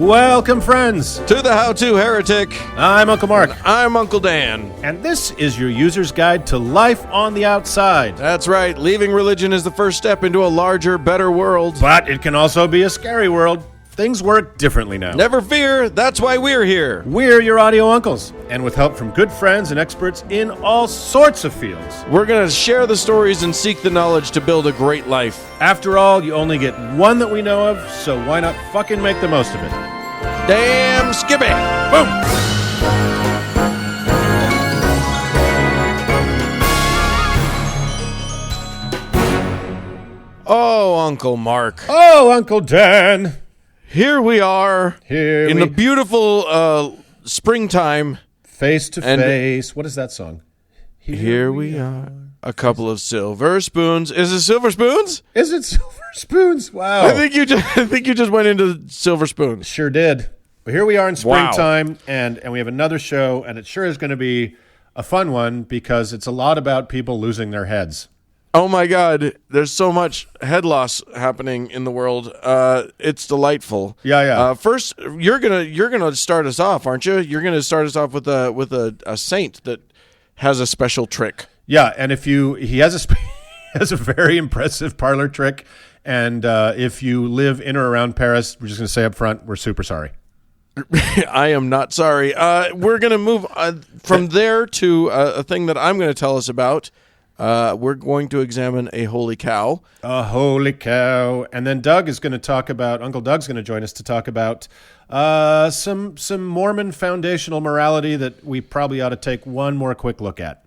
Welcome, friends, to the How-To Heretic. I'm Uncle Mark. And I'm Uncle Dan. And this is your user's guide to life on the outside. That's right. Leaving religion is the first step into a larger, better world. But it can also be a scary world. Things work differently now. Never fear. That's why we're here. We're your audio uncles. And with help from good friends and experts in all sorts of fields, we're going to share the stories and seek the knowledge to build a great life. After all, you only get one that we know of, so why not fucking make the most of it? Damn Skippy! Boom! Oh, Uncle Mark. Oh, Uncle Dan. Here we are in the beautiful springtime. Face to face. What is that song? Here we are. A couple of silver spoons. Is it silver spoons? Is it silver spoons? Wow. I think you just went into silver spoons. Sure did. But here we are in springtime, and we have another show, and it sure is going to be a fun one because it's a lot about people losing their heads. Oh my God! There's so much head loss happening in the world. It's delightful. Yeah. First, you're gonna start us off, aren't you? You're gonna start us off with a saint that has a special trick. Yeah, and he has a very impressive parlor trick, and if you live in or around Paris, we're just gonna say up front, we're super sorry. I am not sorry. We're gonna move from there to a thing that I'm gonna tell us about. We're going to examine a holy cow. A holy cow. And then Uncle Doug's going to join us to talk about some Mormon foundational morality that we probably ought to take one more quick look at.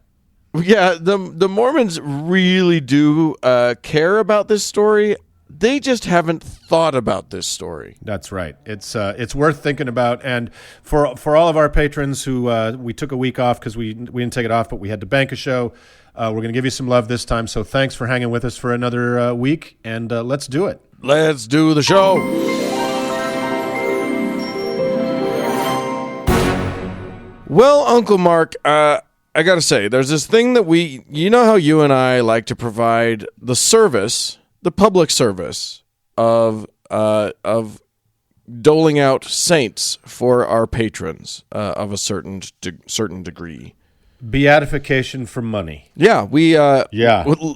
Yeah, the Mormons really do care about this story. They just haven't thought about this story. That's right. It's worth thinking about. And for all of our patrons who we took a week off because we didn't take it off, but we had to bank a show, we're going to give you some love this time. So thanks for hanging with us for another week, and let's do it. Let's do the show. Well, Uncle Mark, I got to say, there's this thing that you know how you and I like to provide the service, the public service of doling out saints for our patrons of a certain degree. Beatification for money. Yeah,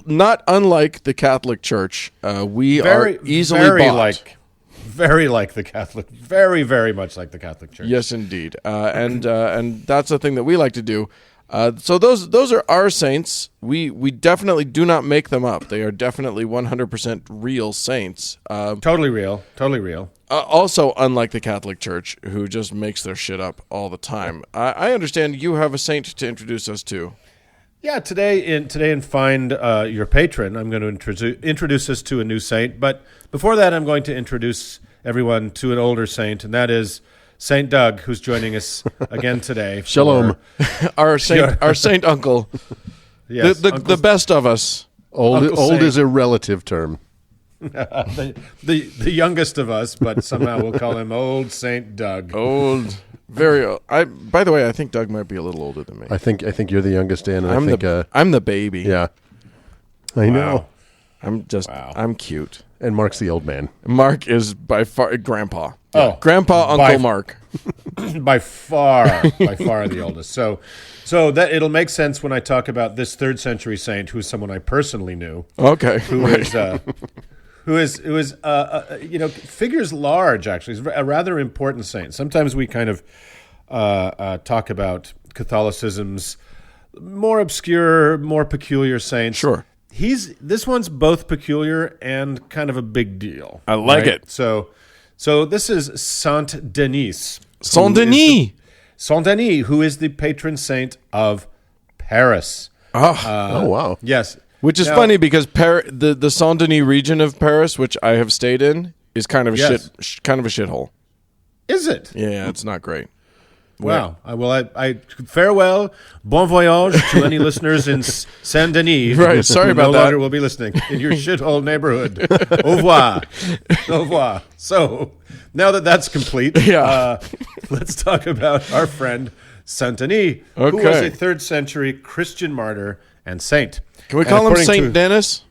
not unlike the Catholic Church, we are easily bought. Very like the Catholic, very, very much like the Catholic Church. Yes, indeed, and that's a thing that we like to do. So those are our saints. We definitely do not make them up. They are definitely 100% real saints. Totally real. Also, unlike the Catholic Church, who just makes their shit up all the time. I understand you have a saint to introduce us to. Yeah, today in Find Your Patron, I'm going to introduce us to a new saint. But before that, I'm going to introduce everyone to an older saint, and that is Saint Doug, who's joining us again today. Shalom. Our saint uncle. Yes, the best of us. Old is a relative term. the youngest of us, but somehow we'll call him Old Saint Doug. Old, very old. By the way, I think Doug might be a little older than me. I think you're the youngest, Dan. And I'm the baby. Yeah, I know. I'm cute. And Mark's the old man. Mark is by far Grandpa. Oh, Grandpa, Uncle Mark. by far the oldest. So that it'll make sense when I talk about this 3rd century saint, who's someone I personally knew. Okay, who is figures large. Actually, he's a rather important saint. Sometimes we kind of talk about Catholicism's more obscure, more peculiar saints. Sure. This one's both peculiar and kind of a big deal. I like it. So this is Saint Denis. Saint Denis. Saint Denis, who is the patron saint of Paris. Oh wow. Yes. Which is funny because the Saint Denis region of Paris, which I have stayed in, is kind of a shithole. Is it? Yeah, it's not great. Wow. I farewell, bon voyage to any listeners in Saint Denis. Right. Sorry about that. No longer will be listening in your shithole neighborhood. Au revoir. Au revoir. So now that that's complete, let's talk about our friend Saint Denis, who was a 3rd century Christian martyr and saint. Can we call him Saint Denis?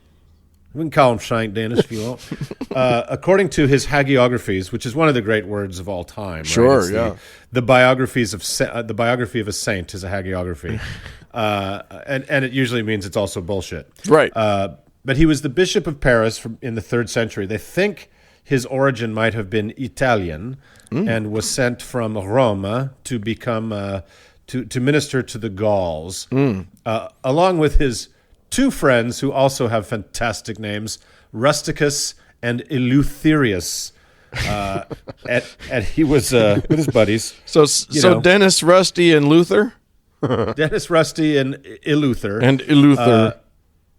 We can call him Saint Denis if you want. According to his hagiographies, which is one of the great words of all time. Sure, right? yeah. The biographies of the biography of a saint is a hagiography, and it usually means it's also bullshit. Right. But he was the bishop of Paris in the 3rd century. They think his origin might have been Italian and was sent from Rome to become to minister to the Gauls, along with his 2 friends who also have fantastic names, Rusticus and Eleutherius. And he was with his buddies. So Dennis, Rusty, and Luther? Dennis, Rusty, and Eleuther. And Eleuther.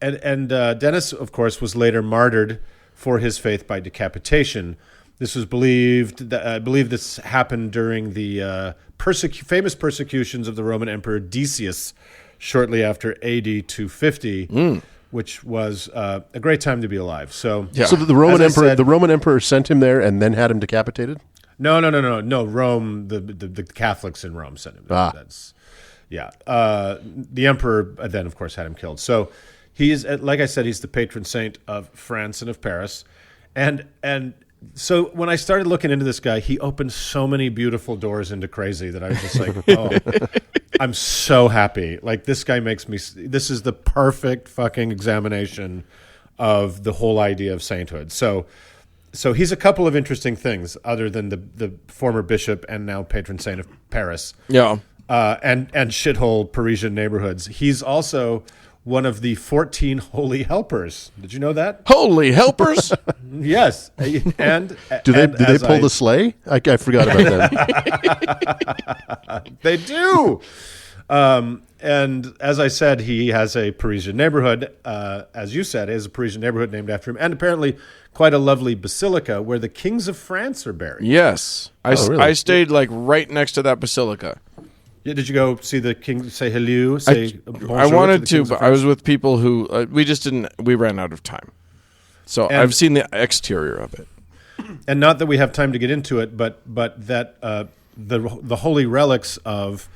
And Dennis, of course, was later martyred for his faith by decapitation. This was believed. I believe this happened during the famous persecutions of the Roman Emperor Decius, shortly after AD 250, which was a great time to be alive. So, so the Roman Emperor sent him there and then had him decapitated. No. Rome, the Catholics in Rome sent him. That's the emperor then, of course, had him killed. So he is, like I said, he's the patron saint of France and of Paris, and so when I started looking into this guy, he opened so many beautiful doors into crazy that I was just like, oh, I'm so happy. Like, this guy makes me, this is the perfect fucking examination of the whole idea of sainthood. So he's a couple of interesting things other than the former bishop and now patron saint of Paris. Yeah. And shithole Parisian neighborhoods. He's also one of the 14 holy helpers. Did you know that? Holy helpers? Yes. And do they pull the sleigh? I forgot about that. They do. And as I said, he has a Parisian neighborhood. As you said, he has a Parisian neighborhood named after him, and apparently quite a lovely basilica where the kings of France are buried. Yes. Really? I stayed like right next to that basilica. Yeah, did you go see the king? Say hello. Say bonjour. I wanted to, but I was with people who we just didn't. We ran out of time, so I've seen the exterior of it. And not that we have time to get into it, but that the holy relics of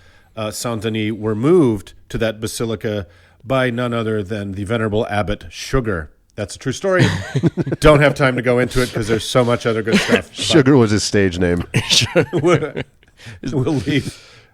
Saint Denis were moved to that basilica by none other than the venerable abbot Sugar. That's a true story. Don't have time to go into it because there's so much other good stuff. Sugar was his stage name.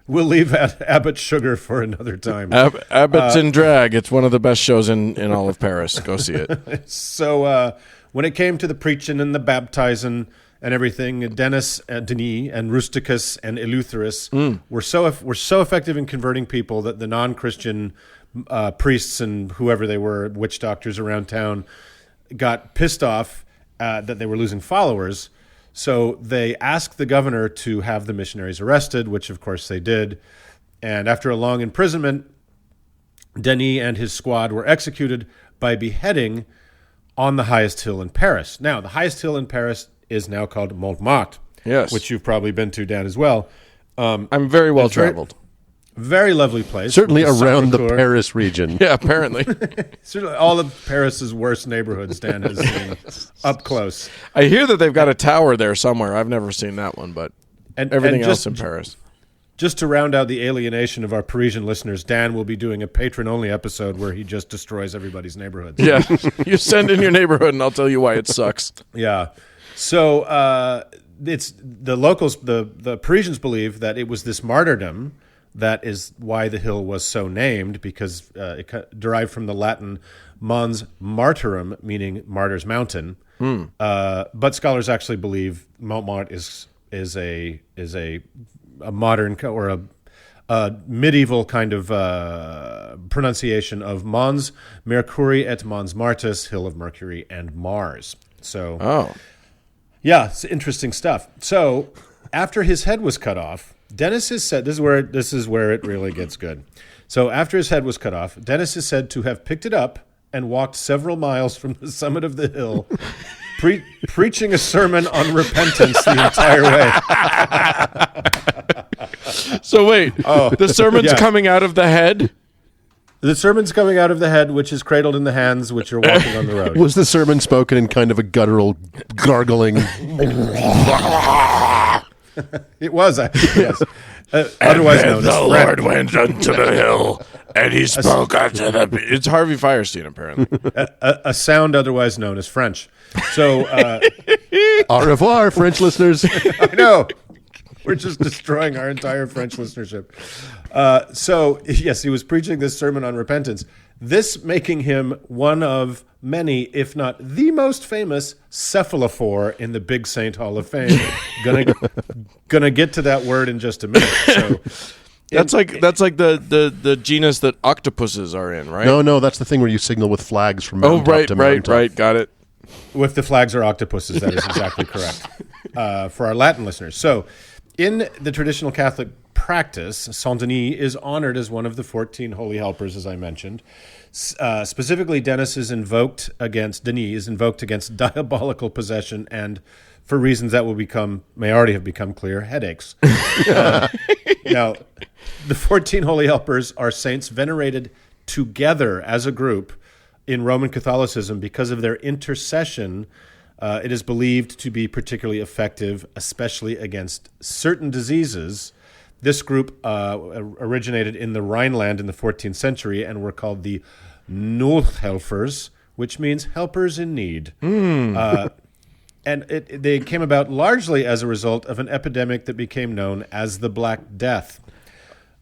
We'll leave Abbot Sugar for another time. Abbots in Drag. It's one of the best shows in all of Paris. Go see it. So when it came to the preaching and the baptizing and everything, Denis and Rusticus and Eleutherus were so effective in converting people that the non-Christian priests and whoever they were, witch doctors around town, got pissed off that they were losing followers. So they asked the governor to have the missionaries arrested, which of course they did. And after a long imprisonment, Denis and his squad were executed by beheading on the highest hill in Paris. Now, the highest hill in Paris is now called Montmartre, yes, which you've probably been to, Dan, as well. I'm very well traveled. Very lovely place. Certainly around the Paris region. Yeah, apparently. Certainly all of Paris's worst neighborhoods, Dan has seen up close. I hear that they've got a tower there somewhere. I've never seen that one, but everything else in Paris. Just to round out the alienation of our Parisian listeners, Dan will be doing a patron-only episode where he just destroys everybody's neighborhoods. Yeah, you send in your neighborhood and I'll tell you why it sucks. Yeah. So it's the locals, the Parisians believe that it was this martyrdom that is why the hill was so named, because it derived from the Latin Mons Martyrum, meaning Martyr's Mountain. But scholars actually believe Montmartre is a modern or a medieval kind of pronunciation of Mons Mercuri et Mons Martis, Hill of Mercury and Mars. So, yeah, it's interesting stuff. So, after his head was cut off, Denis is said, this is where it really gets good. So after his head was cut off, Denis is said to have picked it up and walked several miles from the summit of the hill, preaching a sermon on repentance the entire way. So wait, the sermon's coming out of the head? The sermon's coming out of the head, which is cradled in the hands, which are walking on the road. Was the sermon spoken in kind of a guttural, gargling? It was actually, yes. otherwise known as French. went unto the hill, and he spoke unto the people. It's Harvey Firestein, apparently. A sound otherwise known as French. So, Au revoir, French listeners. I know. We're just destroying our entire French listenership. So, yes, he was preaching this sermon on repentance, this making him one of many, if not the most famous cephalophore in the Big Saint Hall of Fame. Gonna get to that word in just a minute. So, That's like the genus that octopuses are in, right? No, that's the thing where you signal with flags from mountaintop to mountaintop. Right, got it. with the flags or octopuses, that is exactly correct. For our Latin listeners. So, in the traditional Catholic practice, Saint Denis is honored as one of the 14 holy helpers, as I mentioned. Specifically, Denis is invoked against diabolical possession and, for reasons that may already have become clear, headaches. Now, the 14 holy helpers are saints venerated together as a group in Roman Catholicism because of their intercession. It is believed to be particularly effective, especially against certain diseases. This group originated in the Rhineland in the 14th century and were called the Noodhelfers, which means helpers in need. And they came about largely as a result of an epidemic that became known as the Black Death.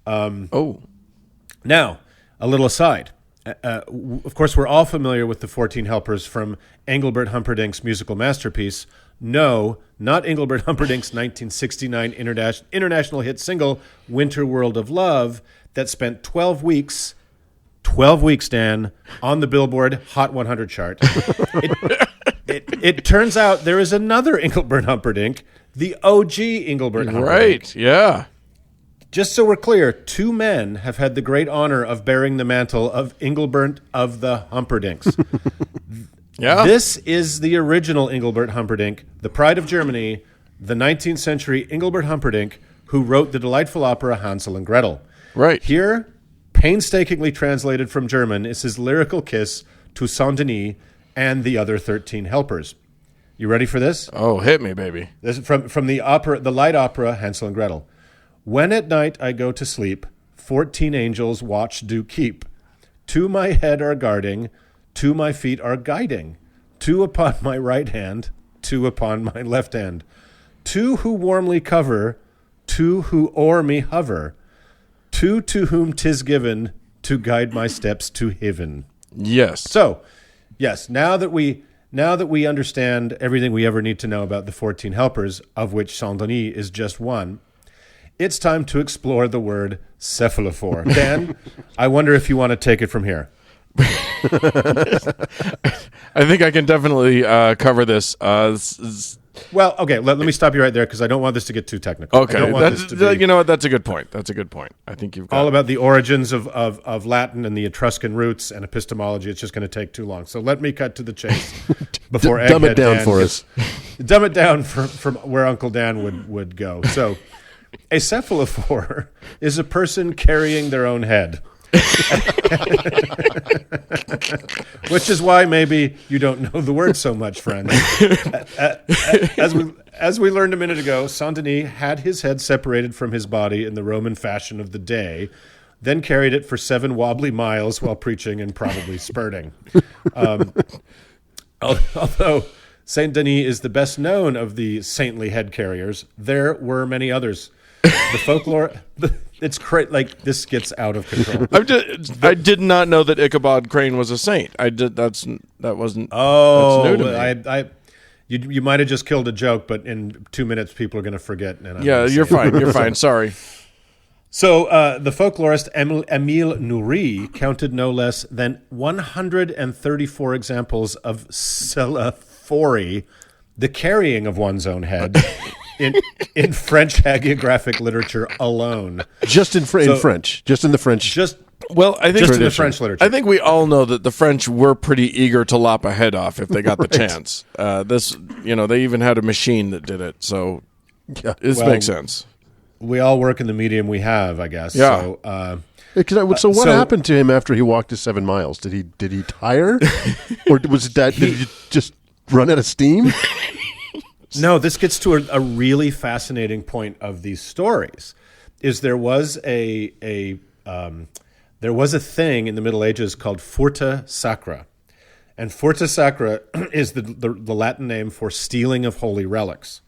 Now, a little aside. Of course, we're all familiar with the 14 helpers from Engelbert Humperdinck's musical masterpiece. No, not Engelbert Humperdinck's 1969 international hit single, Winter World of Love, that spent 12 weeks, Dan, on the Billboard Hot 100 chart. It turns out there is another Engelbert Humperdinck, the OG Engelbert Humperdinck. Right, yeah. Just so we're clear, two men have had the great honor of bearing the mantle of Engelbert of the Humperdinks. Yeah. This is the original Engelbert Humperdinck, the pride of Germany, the 19th century Engelbert Humperdinck, who wrote the delightful opera Hansel and Gretel. Right. Here, painstakingly translated from German, is his lyrical kiss to Saint Denis and the other 13 helpers. You ready for this? Oh, hit me, baby. This is from the light opera Hansel and Gretel. When at night I go to sleep, 14 angels watch do keep. 2 my head are guarding, 2 my feet are guiding, 2 upon my right hand, 2 upon my left hand, 2 who warmly cover, 2 who o'er me hover, 2 to whom 'tis given to guide my steps to heaven. Yes. So, yes, now that we understand everything we ever need to know about the 14 helpers, of which Saint Denis is just one, it's time to explore the word cephalophore. Dan, I wonder if you want to take it from here. I think I can definitely cover this. Well, okay, let me stop you right there because I don't want this to get too technical. Okay, I don't want this to be you know what? That's a good point. I think you've got all about the origins of Latin and the Etruscan roots and epistemology. It's just going to take too long. So let me cut to the chase before Dumb it Egghead down Dan for gets- Dumb it down from where Uncle Dan would go. So a cephalophore is a person carrying their own head. Which is why maybe you don't know the word so much, friends. As we learned a minute ago, Saint Denis had his head separated from his body in the Roman fashion of the day, then carried it for 7 wobbly miles while preaching and probably spurting. Although Saint Denis is the best known of the saintly head carriers, there were many others. The folklore... It's great. Like, this gets out of control. I did not know that Ichabod Crane was a saint. That wasn't. Oh, that's new to me. You might have just killed a joke, but in 2 minutes people are going to forget. And Yeah, you're fine. You're fine. Sorry. So the folklorist Émile Noury counted no less than 134 examples of cephalophory, the carrying of one's own head. In French hagiographic literature alone, Just in French, just in the French. Well, I think Just in the French literature. I think we all know that the French were pretty eager to lop a head off if they got the chance. They even had a machine that did it, so this makes sense. We all work in the medium we have, I guess. Yeah. So, What happened to him after he walked his 7 miles? Did he tire, or did he just run out of steam? no, this gets to a really fascinating point of these stories. is there was there was a thing in the Middle Ages called furta sacra. And furta sacra is the Latin name for stealing of holy relics.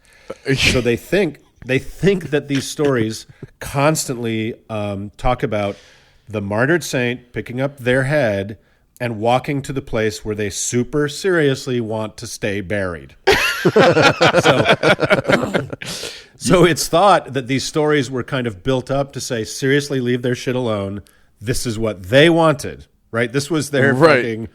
So they think that these stories constantly talk about the martyred saint picking up their head and walking to the place where they super seriously want to stay buried. So it's thought that these stories were kind of built up to say, seriously, leave their shit alone. This is what they wanted, right? This was their fucking,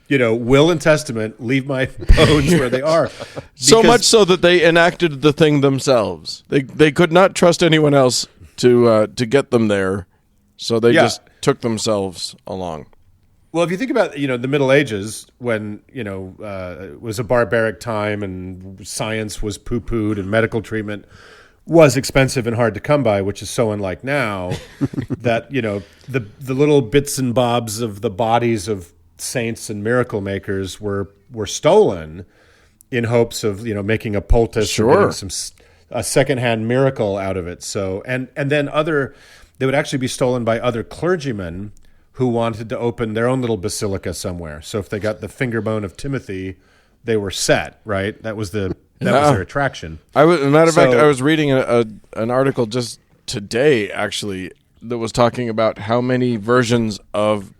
will and testament. Leave my bones where they are. So much so that they enacted the thing themselves. They could not trust anyone else to get them there, so they just took themselves along. Well, if you think about the Middle Ages, when it was a barbaric time and science was poo-pooed and medical treatment was expensive and hard to come by, which is so unlike now, that the little bits and bobs of the bodies of saints and miracle makers were stolen in hopes of making a poultice or getting a secondhand miracle out of it. So and then they would actually be stolen by other clergymen who wanted to open their own little basilica somewhere. So if they got the finger bone of Timothy, they were set, right? That was was their attraction. As a matter of fact, I was reading an article just today, actually, that was talking about how many versions of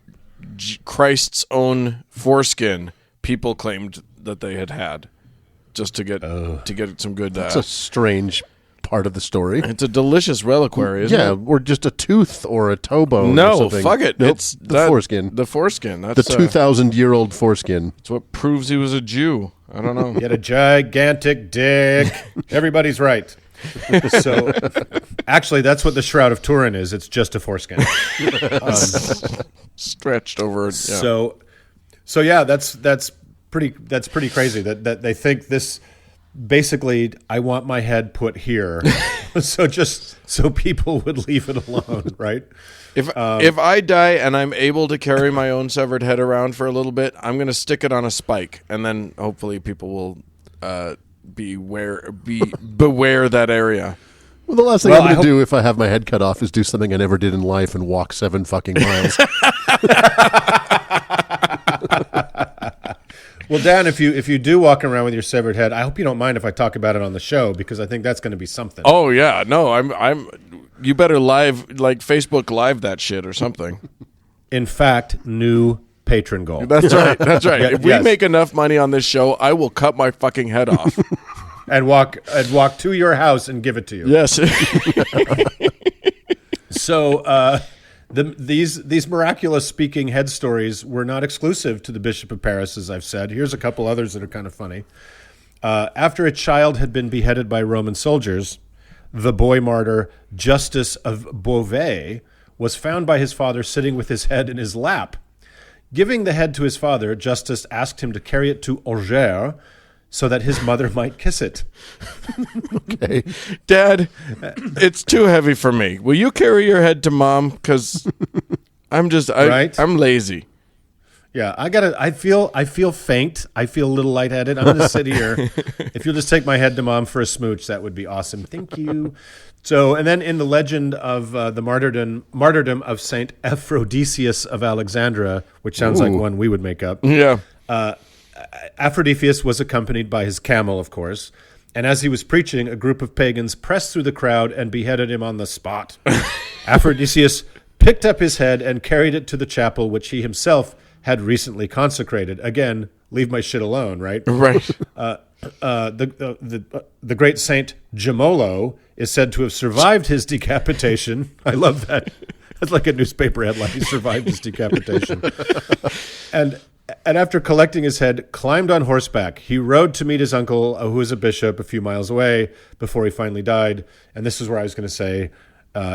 Christ's own foreskin people claimed that they had just to get some good. That's a strange part of the story. It's a delicious reliquary, isn't it? Or just a tooth or a toe bone. No, or something. fuck it. Nope, It's the foreskin. The foreskin. That's the 2,000-year-old foreskin. It's what proves he was a Jew. I don't know. He had a gigantic dick. Everybody's right. So, actually, that's what the Shroud of Turin is. It's just a foreskin. Stretched over. Yeah. So yeah, that's pretty crazy that they think this. Basically, I want my head put here, so people would leave it alone, right? If I die and I'm able to carry my own severed head around for a little bit, I'm going to stick it on a spike, and then hopefully people will beware that area. Well, the last thing I'm going to do if I have my head cut off is do something I never did in life and walk 7 fucking miles. Well, Dan, if you do walk around with your severed head, I hope you don't mind if I talk about it on the show, because I think that's going to be something. Oh yeah, no, I'm. You better Facebook Live that shit or something. In fact, new patron goal. That's right. That's right. Yeah, if we make enough money on this show, I will cut my fucking head off and walk to your house and give it to you. Yes. So. These miraculous speaking head stories were not exclusive to the Bishop of Paris, as I've said. Here's a couple others that are kind of funny. After a child had been beheaded by Roman soldiers, the boy martyr Justus of Beauvais was found by his father sitting with his head in his lap. Giving the head to his father, Justus asked him to carry it to Angers so that his mother might kiss it. Okay. Dad, it's too heavy for me. Will you carry your head to Mom? Because I'm lazy. Yeah, I feel faint. I feel a little lightheaded. I'm going to sit here. If you'll just take my head to Mom for a smooch, that would be awesome. Thank you. So, and then in the legend of the martyrdom of Saint Aphrodisius of Alexandria, which sounds like one we would make up. Yeah. Aphrodisius was accompanied by his camel, of course, and as he was preaching, a group of pagans pressed through the crowd and beheaded him on the spot. Aphrodisius picked up his head and carried it to the chapel, which he himself had recently consecrated. Again, leave my shit alone, right? Right. The great Saint Gemolo is said to have survived his decapitation. I love that. That's like a newspaper headline. He survived his decapitation. And after collecting his head, climbed on horseback. He rode to meet his uncle, who was a bishop, a few miles away before he finally died. And this is where I was going to say,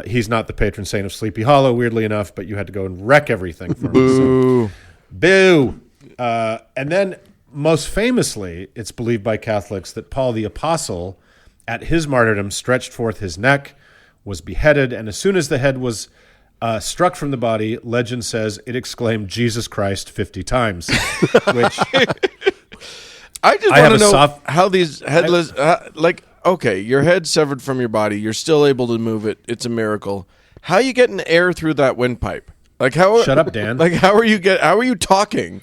he's not the patron saint of Sleepy Hollow, weirdly enough, but you had to go and wreck everything for him. Boo. So, boo. And then, most famously, it's believed by Catholics that Paul the Apostle, at his martyrdom, stretched forth his neck, was beheaded, and as soon as the head was struck from the body, legend says it exclaimed Jesus Christ 50 times. Which I just want to know how these headless, okay, your head's severed from your body. You're still able to move it. It's a miracle. How are you getting air through that windpipe? Like how? Shut up, Dan. Like how are you talking?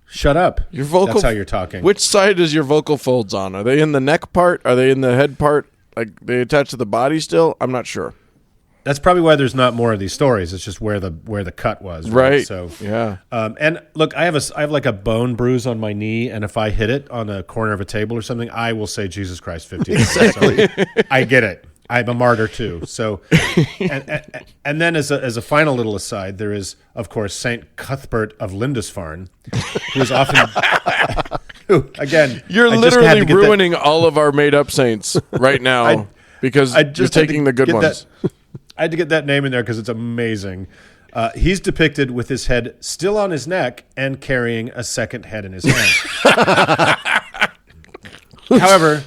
Shut up. Your vocal. That's how you're talking. Which side is your vocal folds on? Are they in the neck part? Are they in the head part? Like they attach to the body still? I'm not sure. That's probably why there's not more of these stories. It's just where the cut was. Right. So yeah. And look, I have like a bone bruise on my knee, and if I hit it on a corner of a table or something, I will say Jesus Christ 50 times. So I get it. I'm a martyr too. So, and then as a final little aside, there is of course Saint Cuthbert of Lindisfarne, who is often. Who, again, you're literally ruining all of our made-up saints right now because you're taking the good ones. I had to get that name in there because it's amazing. He's depicted with his head still on his neck and carrying a second head in his hand. However,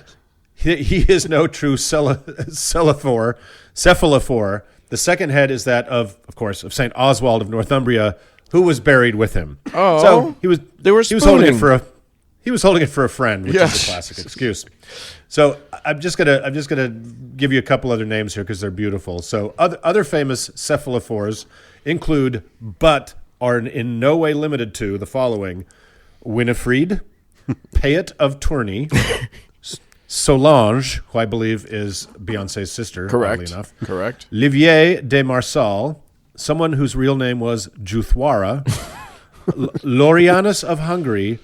he is no true Cephalophory. The second head is that of course, of St. Oswald of Northumbria, who was buried with him. Oh, so he was holding it for a friend, which yes. is a classic excuse. So I'm just gonna give you a couple other names here because they're beautiful. So other famous cephalophores include, but are in no way limited to, the following: Winifred, Payet of Tourney, Solange, who I believe is Beyonce's sister, correct? oddly enough. Correct. Livier de Marsal, someone whose real name was Juthwara, Lorianus of Hungary,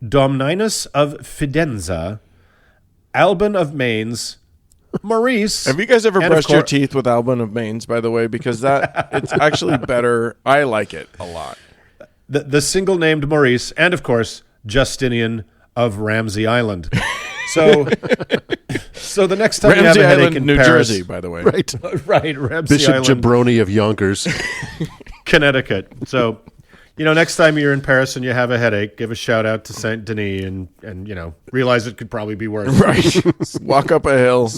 Domninus of Fidenza, Alban of Mainz, Maurice. Have you guys ever brushed your teeth with Alban of Mainz, by the way? Because it's actually better. I like it a lot. The single named Maurice, and of course, Justinian of Ramsey Island. So the next time Ramsey you have a headache Island, in New Paris, Jersey, by the way. Right. Right, Ramsey Bishop Island, Jabroni of Yonkers. Connecticut. So, next time you're in Paris and you have a headache, give a shout out to Saint Denis and realize it could probably be worse. Right. Walk up a hill.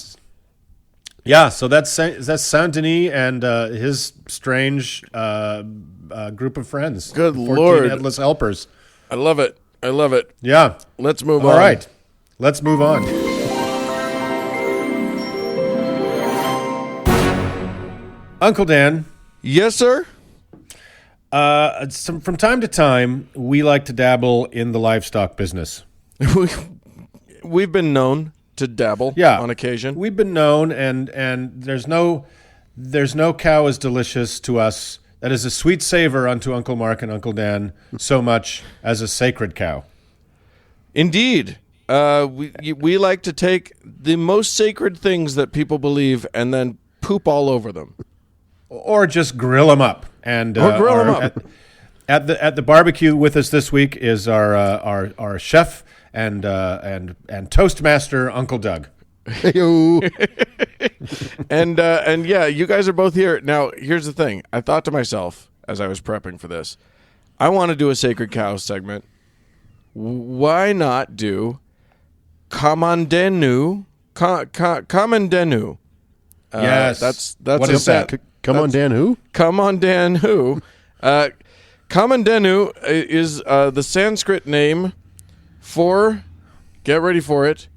Yeah, so that's Saint Denis and his strange group of friends. Good 14 Lord. headless helpers. I love it. Yeah. Let's move on. All right. Let's move on. Uncle Dan. Yes, sir. From time to time, we like to dabble in the livestock business. We've been known to dabble on occasion. We've been known, and there's no cow as delicious to us that is a sweet savor unto Uncle Mark and Uncle Dan so much as a sacred cow. Indeed. We like to take the most sacred things that people believe and then poop all over them. Or just grill them up. And grill them up. At the barbecue with us this week is our chef and Toastmaster Uncle Doug. Hey-o. And yeah, you guys are both here. Now, here's the thing. I thought to myself as I was prepping for this, I want to do a Sacred Cow segment. Why not do Kamandenu? Kamandenu. Yes. That's what a is that? Come on, Dan, who? Come on, Dan, who? Kamandenu is the Sanskrit name for, get ready for it,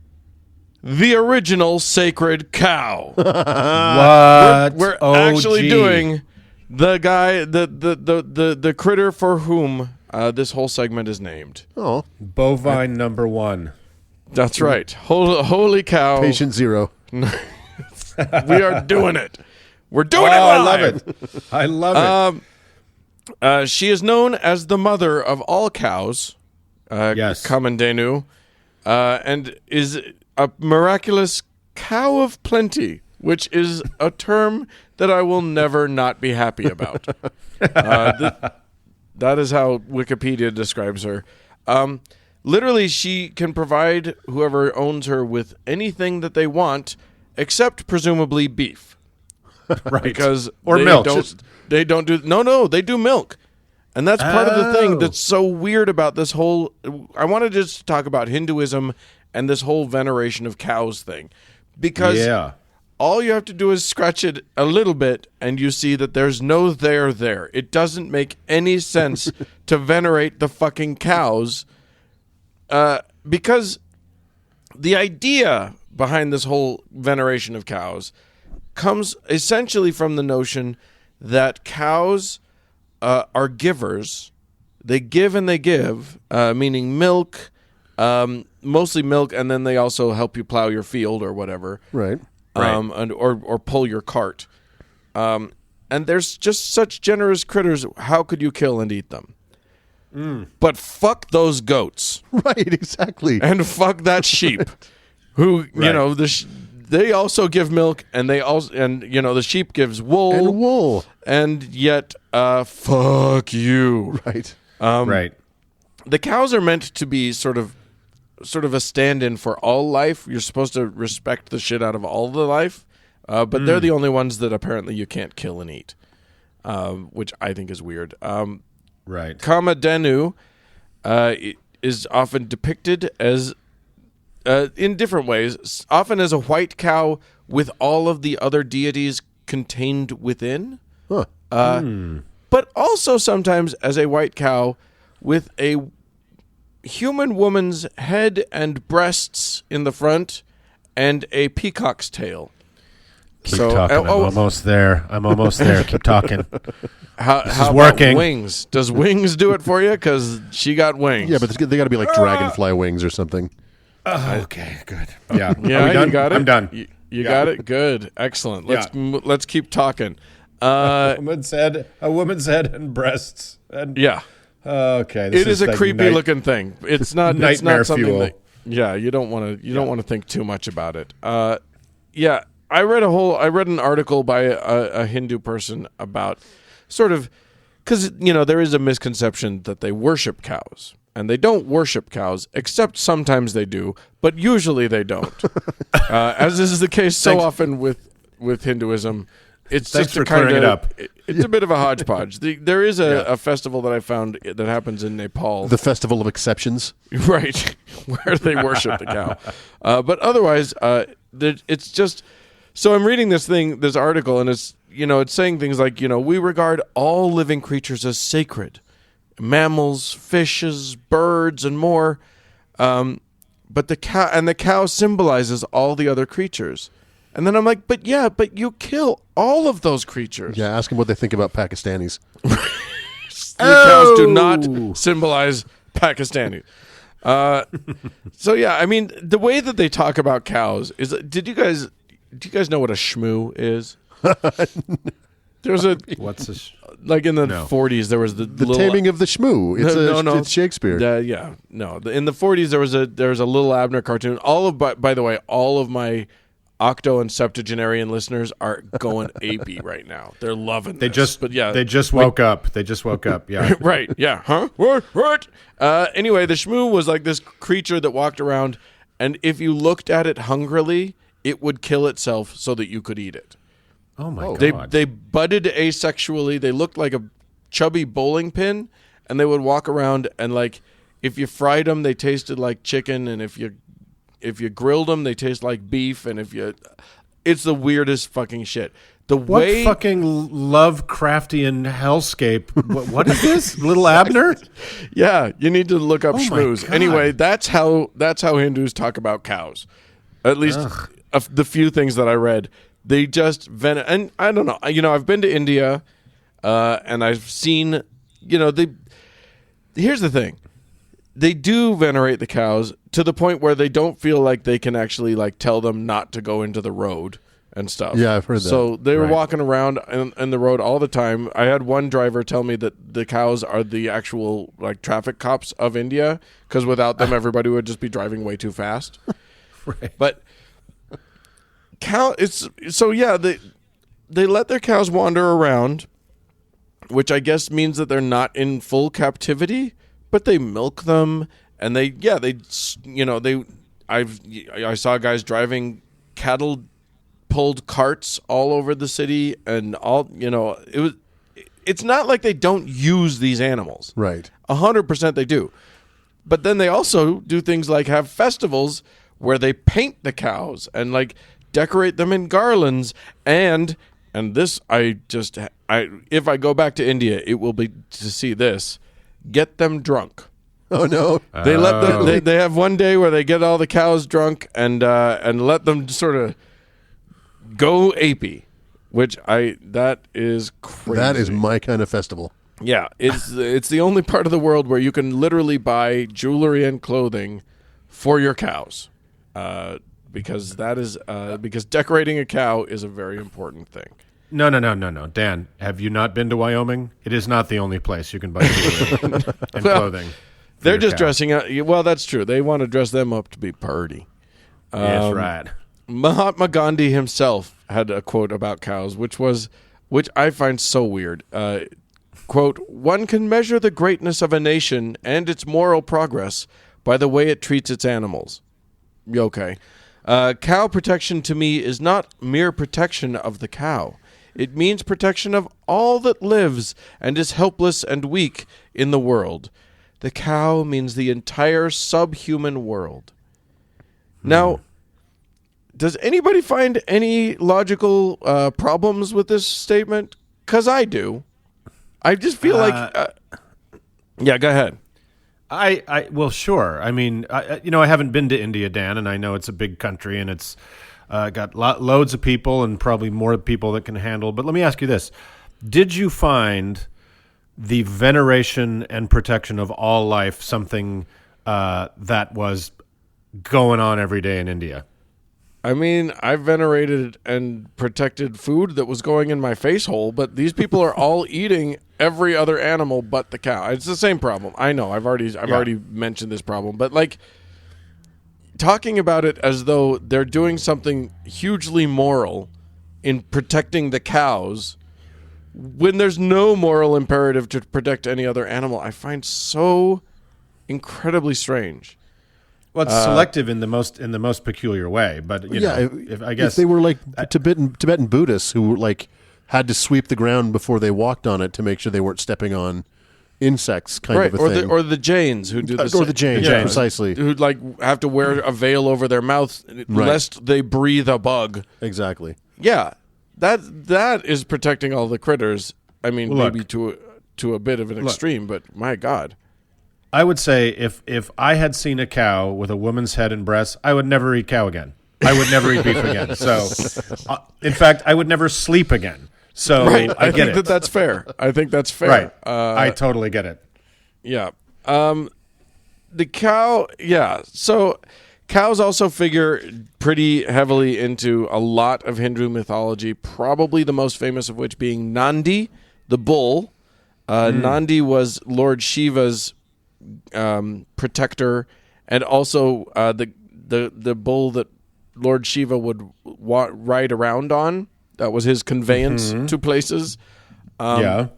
the original sacred cow. What? We're actually doing the guy, the critter for whom this whole segment is named. Oh, bovine number one. That's right. Holy cow. patient zero. We are doing it. We're doing it live. I love it. I love it. She is known as the mother of all cows. Yes. Kamandenu, and is a miraculous cow of plenty, which is a term that I will never not be happy about. That is how Wikipedia describes her. Literally, she can provide whoever owns her with anything that they want, except presumably beef. Right. Because or they milk. They don't do they do milk. And that's part of the thing that's so weird about this whole I want to just talk about Hinduism and this whole veneration of cows thing. Because all you have to do is scratch it a little bit and you see that there's no there. It doesn't make any sense to venerate the fucking cows because the idea behind this whole veneration of cows comes essentially from the notion that cows are givers. They give and they give, meaning milk, mostly milk, and then they also help you plow your field or whatever. Right. Or pull your cart. And there's just such generous critters. How could you kill and eat them? But fuck those goats. Right, exactly. And fuck that sheep. Who, you know, they also give milk, and the sheep gives wool. And wool. And yet, fuck you. Right. Right. The cows are meant to be sort of a stand-in for all life. You're supposed to respect the shit out of all the life, but they're the only ones that apparently you can't kill and eat, which I think is weird. Right. Kamadenu is often depicted as, in different ways, often as a white cow with all of the other deities contained within, but also sometimes as a white cow with a human woman's head and breasts in the front and a peacock's tail. Keep talking. I'm almost there. Keep talking. How about working. Wings? Does Wings do it for you? Because she got wings. Yeah, but they got to be like dragonfly wings or something. Okay, good. Yeah. Yeah, Are we done? you got it. I'm done. You got it. Good, excellent. Let's keep talking. A woman's head and breasts. And, Yeah, okay. it is a creepy looking thing. It's not. It's Nightmare not something fuel. that. Yeah, you don't want to. You don't want to think too much about it. Yeah, I read an article by a Hindu person about sort of, because there is a misconception that they worship cows. And they don't worship cows, except sometimes they do, but usually they don't. As is the case so often with Hinduism, it's Thanks just for a kind clearing of it up. It's a bit of a hodgepodge. There is a festival that I found that happens in Nepal, The Festival of Exceptions. right, where they worship the cow. But otherwise, it's just. So I'm reading this article, and it's saying things like we regard all living creatures as sacred. Mammals, fishes, birds, and more. But the cow symbolizes all the other creatures. And then I'm like, but you kill all of those creatures. Yeah, ask them what they think about Pakistanis. The cows do not symbolize Pakistanis. So yeah, I mean, the way that they talk about cows is. Do you guys know what a shmoo is? There's What's this? like in the 40s there was the little, Taming of the Shmoo. It's Shakespeare. In the 40s there was a little Abner cartoon. By the way, all of my octo and septuagenarian listeners are going apey right now. They're loving this. They just woke up. They just woke up. Yeah. Right. Yeah. Huh? What? Anyway, the Shmoo was like this creature that walked around, and if you looked at it hungrily, it would kill itself so that you could eat it. Oh my God. They budded asexually. They looked like a chubby bowling pin, and they would walk around and like if you fried them, they tasted like chicken, and if you grilled them, they taste like beef, and it's the weirdest fucking shit. What fucking Lovecraftian hellscape? What is this, Little Abner? Yeah, you need to look up shmoos. God. Anyway, that's how Hindus talk about cows. At least the few things that I read. They just and I don't know. I've been to India, and I've seen. Here's the thing: they do venerate the cows to the point where they don't feel like they can actually like tell them not to go into the road and stuff. Yeah, I've heard that. So they were walking around in the road all the time. I had one driver tell me that the cows are the actual like traffic cops of India, because without them, everybody would just be driving way too fast. Right. But they let their cows wander around, which I guess means that they're not in full captivity, but they milk them, and I saw guys driving cattle pulled carts all over the city, and it's not like they don't use these animals. Right. 100% they do. But then they also do things like have festivals where they paint the cows and like decorate them in garlands, and this if I go back to India, it will be to see this. Get them drunk. Oh no! They they have one day where they get all the cows drunk and let them sort of go apey, which that is crazy. That is my kind of festival. Yeah, it's the only part of the world where you can literally buy jewelry and clothing for your cows, because because decorating a cow is a very important thing. No. Dan, have you not been to Wyoming? It is not the only place you can buy jewelry and clothing. They're just dressing up. Well, that's true. They want to dress them up to be purty. Yes, right. Mahatma Gandhi himself had a quote about cows, which I find so weird. Quote, "One can measure the greatness of a nation and its moral progress by the way it treats its animals." Okay. Cow protection to me is not mere protection of the cow. It means protection of all that lives and is helpless and weak in the world. The cow means the entire subhuman world. Now, does anybody find any logical problems with this statement? Because I do. I just feel like... yeah, go ahead. Well, sure. I mean, I haven't been to India, Dan, and I know it's a big country, and it's got loads of people and probably more people that can handle. But let me ask you this. Did you find the veneration and protection of all life something that was going on every day in India? I mean, I venerated and protected food that was going in my face hole, but these people are all eating every other animal but the cow. It's the same problem. I know. I've already mentioned this problem, but like talking about it as though they're doing something hugely moral in protecting the cows when there's no moral imperative to protect any other animal, I find so incredibly strange. Well, it's selective in the most peculiar way, but I guess if they were like Tibetan Buddhists who like had to sweep the ground before they walked on it to make sure they weren't stepping on insects, kind of a thing. Or the Jains who do this, or the Jains, precisely, who like have to wear a veil over their mouth lest they breathe a bug. Exactly. Yeah, that is protecting all the critters. I mean, maybe to a bit of an extreme, but my God. I would say if I had seen a cow with a woman's head and breasts, I would never eat cow again. I would never eat beef again. So, in fact, I would never sleep again. So I think that's fair. I think that's fair. Right. I totally get it. Yeah. The cow. Yeah. So cows also figure pretty heavily into a lot of Hindu mythology. Probably the most famous of which being Nandi, the bull. Nandi was Lord Shiva's protector, and also the bull that Lord Shiva would ride around on. That was his conveyance to places. So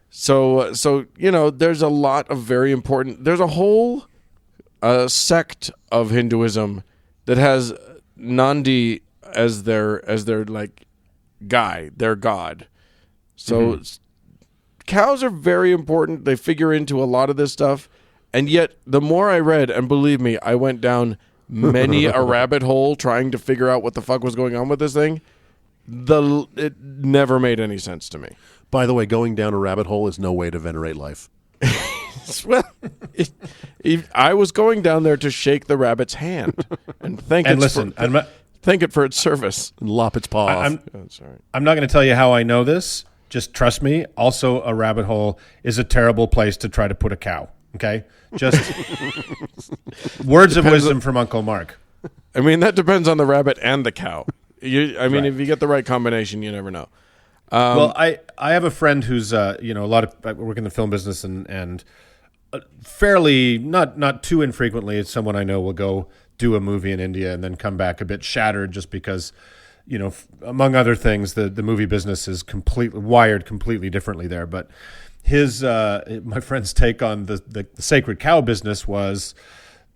there's a lot of very important. There's a whole sect of Hinduism that has Nandi as their like guy, their god. So. Cows are very important. They figure into a lot of this stuff. And yet, the more I read, and believe me, I went down many a rabbit hole trying to figure out what the fuck was going on with this thing, it never made any sense to me. By the way, going down a rabbit hole is no way to venerate life. Well, I was going down there to shake the rabbit's hand and thank it for its service. And lop its paw off. I'm not going to tell you how I know this. Just trust me. Also, a rabbit hole is a terrible place to try to put a cow. Okay? Just words of wisdom from Uncle Mark. I mean, that depends on the rabbit and the cow. If you get the right combination, you never know. Well, I have a friend who's a lot of I work in the film business and fairly not too infrequently, it's someone I know will go do a movie in India and then come back a bit shattered just because. Among other things, the movie business is wired completely differently there. But my friend's take on the sacred cow business was,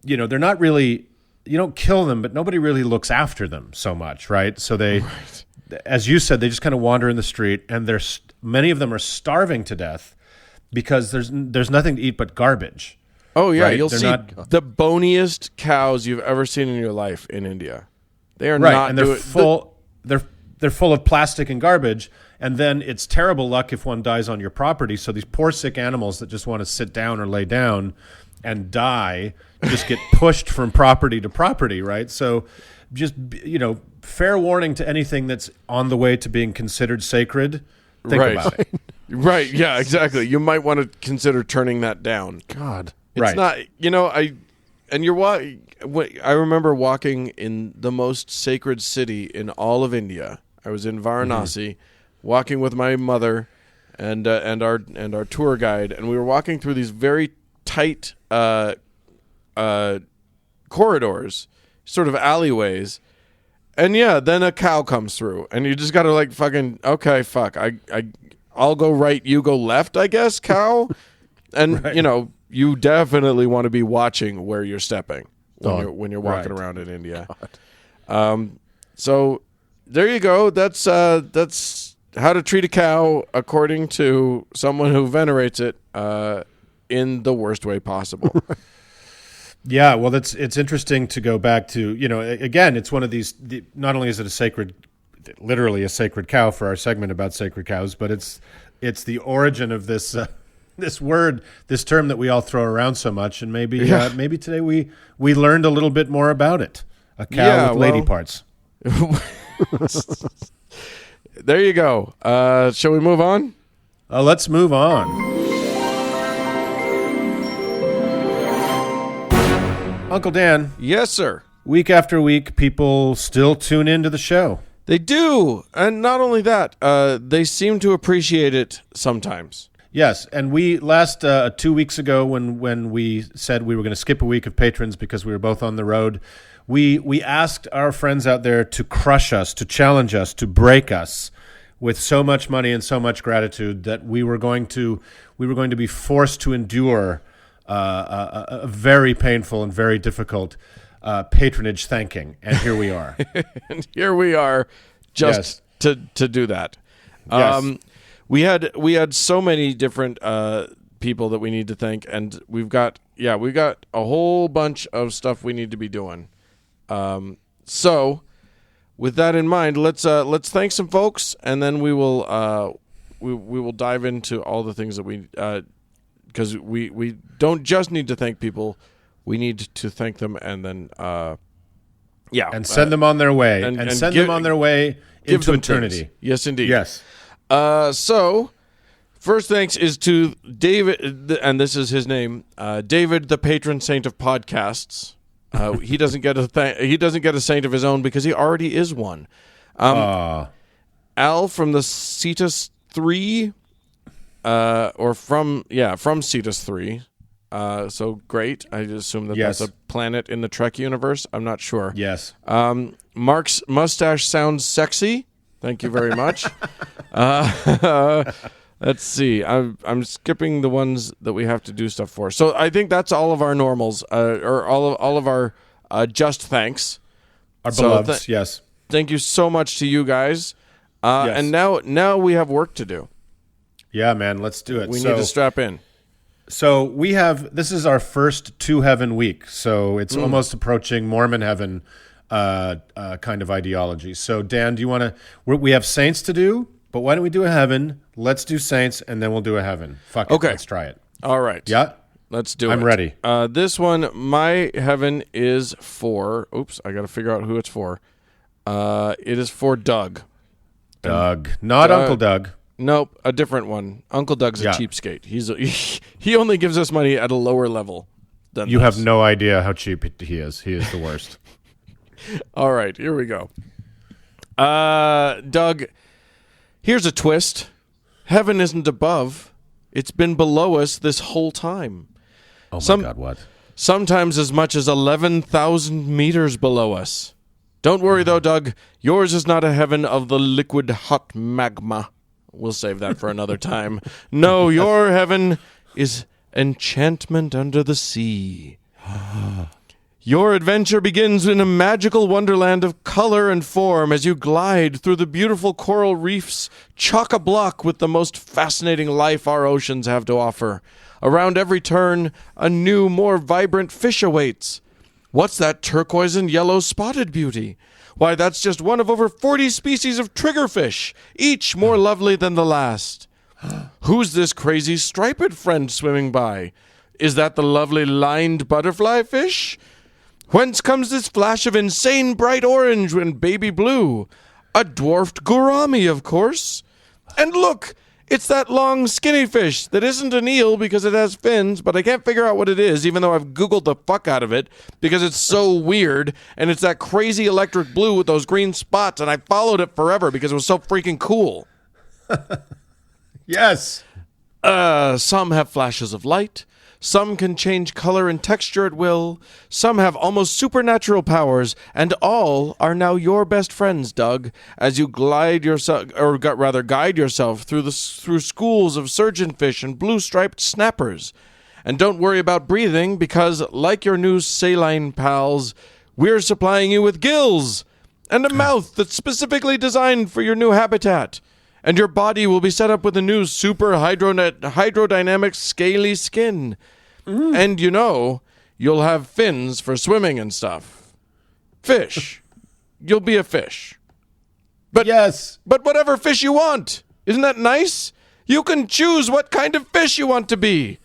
they're not really, you don't kill them, but nobody really looks after them so much, right? So they, as you said, they just kind of wander in the street, and many of them are starving to death because there's nothing to eat but garbage. Oh yeah, right? You'll see the boniest cows you've ever seen in your life in India. They are not, and they're full. They're full of plastic and garbage, and then it's terrible luck if one dies on your property. So these poor sick animals that just want to sit down or lay down and die, just get pushed from property to property, right? So just, fair warning to anything that's on the way to being considered sacred. Think about it. Right, yeah, exactly. You might want to consider turning that down. God. It's not, I remember walking in the most sacred city in all of India. I was in Varanasi, walking with my mother and our tour guide, and we were walking through these very tight corridors, sort of alleyways, and then a cow comes through, and you just got to okay, fuck, I'll go right, you go left, I guess, cow, and right. You definitely want to be watching where you're stepping when you're walking around in India. So there you go. That's how to treat a cow according to someone who venerates it in the worst way possible. Yeah, well, it's interesting to go back to, again, it's one of these, not only is it literally a sacred cow for our segment about sacred cows, but it's the origin of this this word, this term that we all throw around so much, and maybe today we learned a little bit more about it. A cow with lady parts. There you go. Shall we move on? Let's move on. Uncle Dan. Yes, sir. Week after week, people still tune into the show. They do. And not only that, they seem to appreciate it sometimes. Yes, and we last 2 weeks ago when we said we were going to skip a week of patrons because we were both on the road, we asked our friends out there to crush us, to challenge us, to break us with so much money and so much gratitude that we were going to be forced to endure a very painful and very difficult patronage thanking, and here we are. And here we are, just to do that. Yes. We had so many different people that we need to thank, and we've got a whole bunch of stuff we need to be doing. So, with that in mind, let's thank some folks, and then we will dive into all the things that we because we don't just need to thank people, we need to thank them, and then and send them on their way, and send them on their way into eternity. Things. Yes, indeed. Yes. So, first thanks is to David, and this is his name, David, the patron saint of podcasts. He doesn't get a saint of his own because he already is one. Al from the Cetus 3, from Cetus 3. So great. I assume that's a planet in the Trek universe. I'm not sure. Yes. Mark's mustache sounds sexy. Thank you very much. Let's see. I'm skipping the ones that we have to do stuff for. So I think that's all of our normals, or all of our just thanks. Our beloveds, yes. Thank you so much to you guys. And now we have work to do. Yeah, man, let's do it. We need to strap in. So this is our first to heaven week. So it's almost approaching Mormon heaven kind of ideology. So Dan, do you want to? We have saints to do, but why don't we do a heaven? Let's do saints, and then we'll do a heaven. Fuck it. Okay. Let's try it. All right. Yeah. Let's do it. I'm ready. This one, my heaven is for. Oops, I got to figure out who it's for. It is for Doug. Doug, not Uncle Doug. Nope, a different one. Uncle Doug's a cheapskate. He only gives us money at a lower level than you this. have no idea how cheap he is. He is the worst. All right, here we go. Doug, here's a twist. Heaven isn't above. It's been below us this whole time. Oh my God, what? Sometimes as much as 11,000 meters below us. Don't worry though, Doug. Yours is not a heaven of the liquid hot magma. We'll save that for another time. No, your heaven is enchantment under the sea. Your adventure begins in a magical wonderland of color and form as you glide through the beautiful coral reefs, chock-a-block with the most fascinating life our oceans have to offer. Around every turn, a new, more vibrant fish awaits. What's that turquoise and yellow spotted beauty? Why, that's just one of over 40 species of triggerfish, each more lovely than the last. Who's this crazy striped friend swimming by? Is that the lovely lined butterfly fish? Whence comes this flash of insane bright orange and baby blue? A dwarfed gourami, of course. And look, it's that long, skinny fish that isn't an eel because it has fins, but I can't figure out what it is, even though I've Googled the fuck out of it because it's so weird, and it's that crazy electric blue with those green spots, and I followed it forever because it was so freaking cool. Yes. Some have flashes of light. Some can change color and texture at will. Some have almost supernatural powers, and all are now your best friends, Doug, as you guide yourself through schools of surgeonfish and blue-striped snappers. And don't worry about breathing, because, like your new saline pals, we're supplying you with gills and a mouth that's specifically designed for your new habitat. And your body will be set up with a new super hydrodynamic scaly skin. And you'll have fins for swimming and stuff. Fish. You'll be a fish. But yes. But whatever fish you want. Isn't that nice? You can choose what kind of fish you want to be.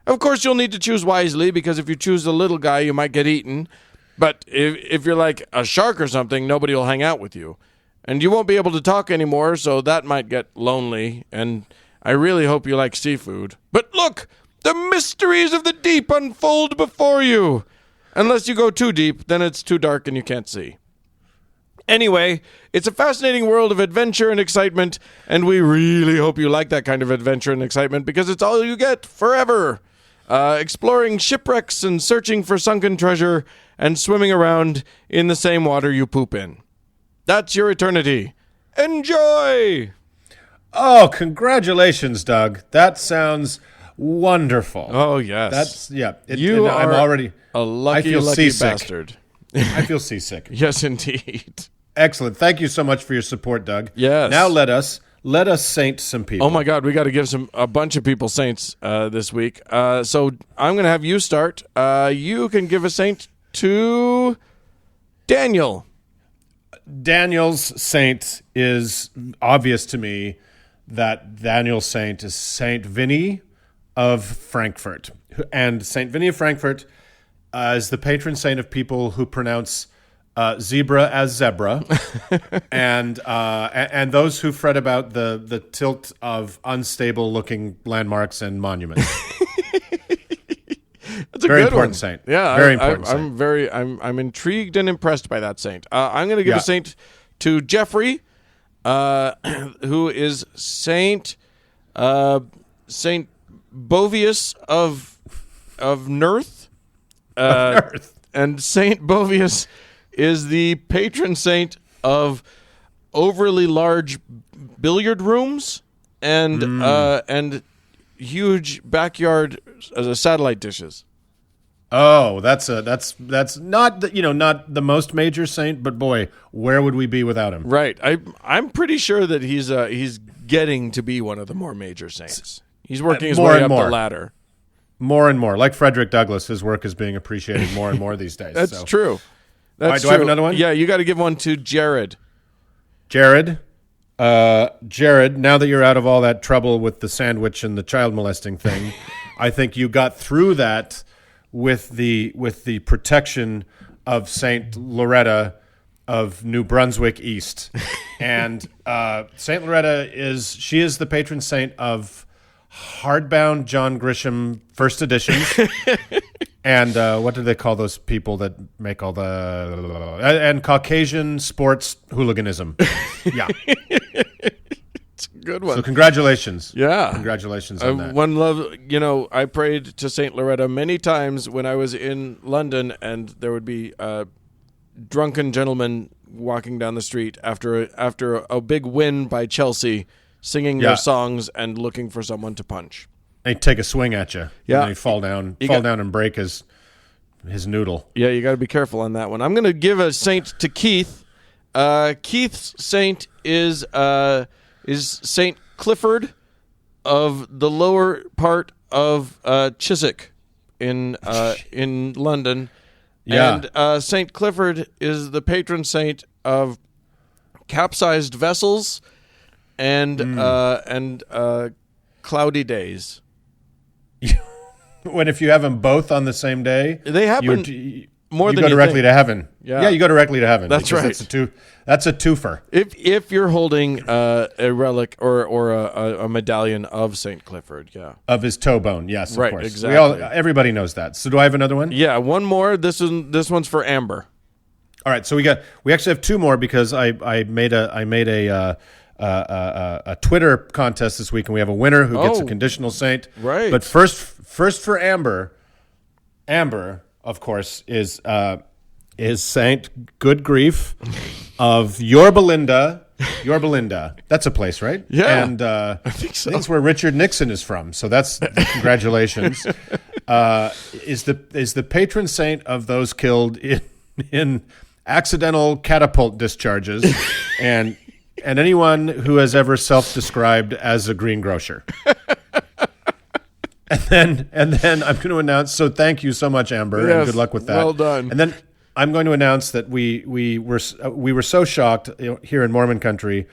Of course, you'll need to choose wisely, because if you choose a little guy, you might get eaten. But if you're like a shark or something, nobody will hang out with you. And you won't be able to talk anymore, so that might get lonely. And I really hope you like seafood. But look, the mysteries of the deep unfold before you. Unless you go too deep, then it's too dark and you can't see. Anyway, it's a fascinating world of adventure and excitement, and we really hope you like that kind of adventure and excitement, because it's all you get forever. Exploring shipwrecks and searching for sunken treasure and swimming around in the same water you poop in. That's your eternity. Enjoy! Oh, congratulations, Doug. That sounds wonderful. Oh, yes. I'm already a lucky bastard. I feel seasick. Yes, indeed. Excellent. Thank you so much for your support, Doug. Yes. Now let us saint some people. Oh my God, we got to give a bunch of people saints this week. So I'm going to have you start. You can give a saint to Daniel. Daniel's saint is obvious to me. That Daniel's saint is Saint Vinny of Frankfurt, and Saint Vinny of Frankfurt is the patron saint of people who pronounce zebra as zebra, and those who fret about the tilt of unstable looking landmarks and monuments. That's a very good important one. saint. Yeah, very important. Saint. I'm intrigued and impressed by that saint. I'm going to give a saint to Jeffrey, who is Saint Bovius of Nerth. And Saint Bovius is the patron saint of overly large billiard rooms and huge backyard satellite dishes. Oh, that's not not the most major saint, but boy, where would we be without him? Right. I'm pretty sure that he's getting to be one of the more major saints. He's working his way up the ladder. More and more, like Frederick Douglass, his work is being appreciated more and more these days. That's true. That's do I have another one? Yeah, you got to give one to Jared. Jared, now that you're out of all that trouble with the sandwich and the child molesting thing, I think you got through that with the protection of Saint Loretta of New Brunswick East. And Saint Loretta is the patron saint of hardbound John Grisham first editions. And what do they call those people that make all the and Caucasian sports hooliganism? Yeah. It's a good one. So congratulations. Yeah. Congratulations on that. One love, I prayed to Saint Loretta many times when I was in London, and there would be drunken gentlemen walking down the street after a big win by Chelsea, singing their songs and looking for someone to punch. They take a swing at you. Yeah. And they fall down and break his noodle. Yeah, you got to be careful on that one. I'm going to give a saint to Keith. Keith's saint is Saint Clifford of the lower part of Chiswick in London. Yeah. And Saint Clifford is the patron saint of capsized vessels and cloudy days. when if you have them both on the same day, They happen more you than go you directly think. to heaven. Yeah. You go directly to heaven. That's because right. That's a twofer. If you're holding a relic or a medallion of St. Clifford, yeah. Of his toe bone, yes, of Right, course. exactly. Everybody knows that. So do I have another one? Yeah, one more. This one's for Amber. All right, so we actually have two more because I made a Twitter contest this week, and we have a winner who gets a conditional saint. Right. But first for Amber. Amber, of course, is Saint Good Grief of Yorba Linda. That's a place, right? Yeah, and I think so. That's where Richard Nixon is from. So that's congratulations. Is the patron saint of those killed in accidental catapult discharges and anyone who has ever self-described as a greengrocer. And then I'm going to announce. So thank you so much, Amber, Yes, and good luck with that. well done. And then I'm going to announce that we were so shocked here in Mormon country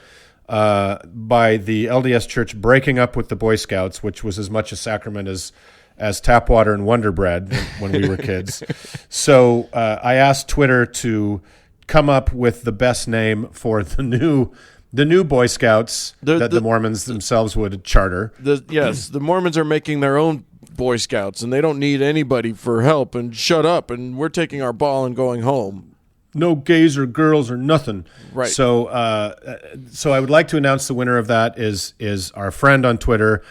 by the LDS Church breaking up with the Boy Scouts, which was as much a sacrament as tap water and Wonder Bread when we were kids. So I asked Twitter to come up with the best name for the new Boy Scouts that the Mormons themselves would charter. The Mormons are making their own Boy Scouts, and they don't need anybody for help. And shut up, and we're taking our ball and going home. No gays or girls or nothing. Right. So I would like to announce the winner of that is our friend on Twitter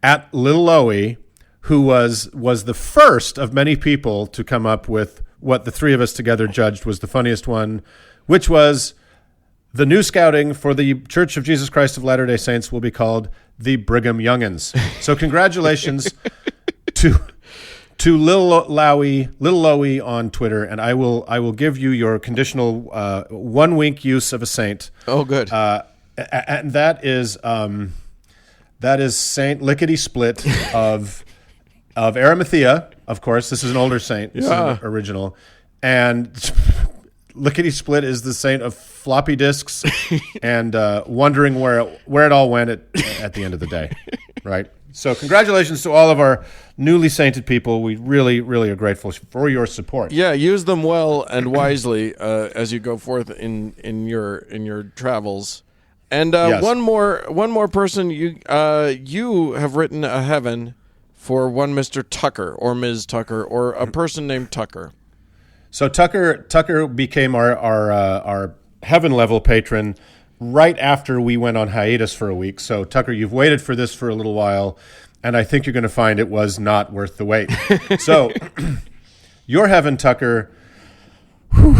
at Lil Loey, who was the first of many people to come up with what the three of us together judged was the funniest one, which was the new scouting for the Church of Jesus Christ of Latter-day Saints will be called the Brigham Youngins. So congratulations to Lil Loey on Twitter, and I will give you your conditional 1 wink use of a saint. Oh, good. And that is Saint Lickety Split of Arimathea. Of course, this is an older saint. This is an original, and Lickety Split is the saint of floppy disks and wondering where it all went at the end of the day, right? So congratulations to all of our newly sainted people. We really, really are grateful for your support. Yeah, use them well and wisely as you go forth in your travels. And Yes. one more person. You have written a heaven for one Mr. Tucker or Ms. Tucker or a person named Tucker. So Tucker became our heaven level patron right after we went on hiatus for a week. So Tucker, you've waited for this for a little while, and I think you're going to find it was not worth the wait. So your heaven, Tucker,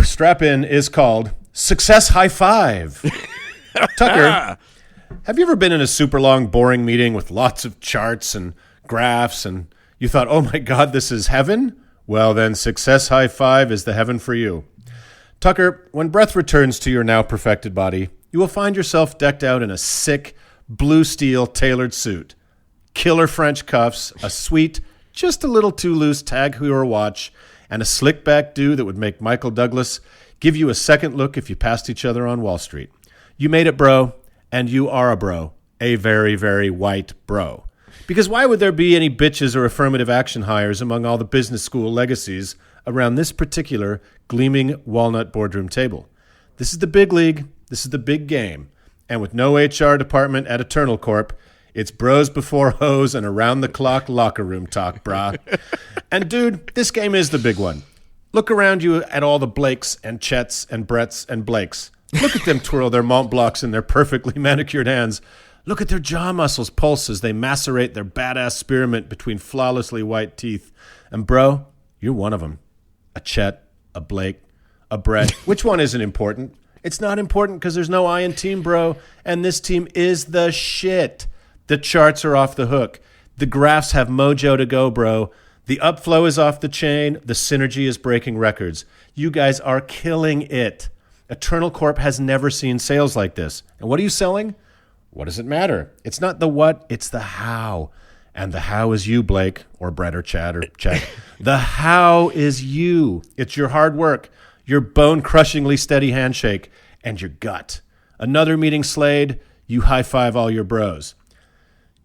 strap in, is called Success High Five. Tucker, have you ever been in a super long, boring meeting with lots of charts and graphs, and you thought, oh my God, this is heaven? Well, then Success High Five is the heaven for you. Tucker, when breath returns to your now perfected body, you will find yourself decked out in a sick, blue steel tailored suit, killer French cuffs, a sweet, just a little too loose Tag Heuer watch, and a slick back do that would make Michael Douglas give you a second look if you passed each other on Wall Street. You made it, bro, and you are a bro, a very, very white bro. Because why would there be any bitches or affirmative action hires among all the business school legacies around this particular gleaming walnut boardroom table? This is the big league. This is the big game. And with no HR department at Eternal Corp, it's bros before hoes and around-the-clock locker room talk, brah. And, dude, this game is the big one. Look around you at all the Blakes and Chets and Bretts and Blakes. Look at them twirl their Mont Blancs in their perfectly manicured hands. Look at their jaw muscles pulse as they macerate their badass spearmint between flawlessly white teeth. And, bro, you're one of them. A Chet, a Blake, a Brett. Which one isn't important? It's not important because there's no I in team, bro. And this team is the shit. The charts are off the hook. The graphs have mojo to go, bro. The upflow is off the chain. The synergy is breaking records. You guys are killing it. Eternal Corp has never seen sales like this. And what are you selling? What does it matter? It's not the what, it's the how. And the how is you, Blake, or Brett, or Chad, or Chet. The how is you. It's your hard work, your bone-crushingly steady handshake, and your gut. Another meeting slayed, you high-five all your bros.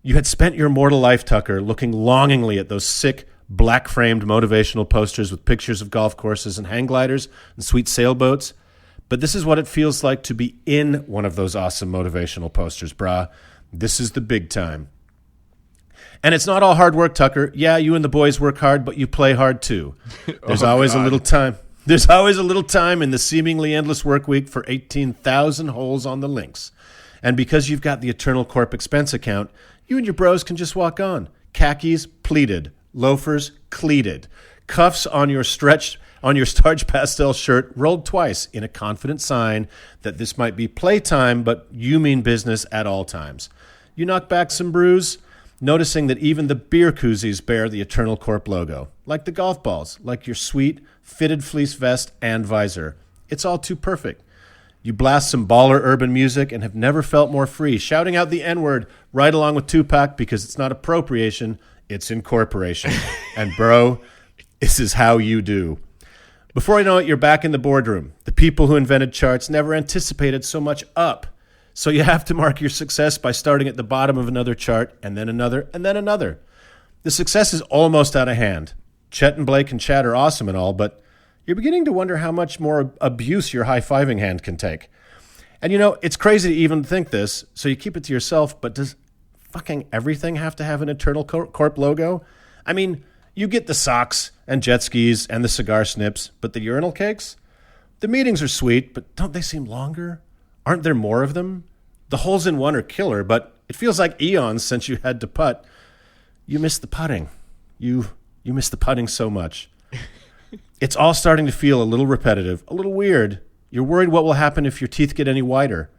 You had spent your mortal life, Tucker, looking longingly at those sick, black-framed motivational posters with pictures of golf courses and hang gliders and sweet sailboats. But this is what it feels like to be in one of those awesome motivational posters, brah. This is the big time. And it's not all hard work, Tucker. Yeah, you and the boys work hard, but you play hard too. There's always a little time. There's always a little time in the seemingly endless work week for 18,000 holes on the links. And because you've got the Eternal Corp expense account, you and your bros can just walk on. Khakis, pleated. Loafers, cleated. Cuffs on your starch pastel shirt rolled twice in a confident sign that this might be playtime, but you mean business at all times. You knock back some brews, noticing that even the beer koozies bear the Eternal Corp logo, like the golf balls, like your sweet, fitted fleece vest and visor. It's all too perfect. You blast some baller urban music and have never felt more free, shouting out the N-word right along with Tupac because it's not appropriation, it's incorporation. And bro, this is how you do. Before you know it, you're back in the boardroom. The people who invented charts never anticipated so much up. So you have to mark your success by starting at the bottom of another chart, and then another, and then another. The success is almost out of hand. Chet and Blake and Chad are awesome and all, but you're beginning to wonder how much more abuse your high-fiving hand can take. And you know, it's crazy to even think this, so you keep it to yourself, but does fucking everything have to have an Eternal Corp logo? I mean, you get the socks and jet skis and the cigar snips, but the urinal cakes? The meetings are sweet, but don't they seem longer? Aren't there more of them? The holes in one are killer, but it feels like eons since you had to putt. You miss the putting. You miss the putting so much. It's all starting to feel a little repetitive, a little weird. You're worried what will happen if your teeth get any whiter,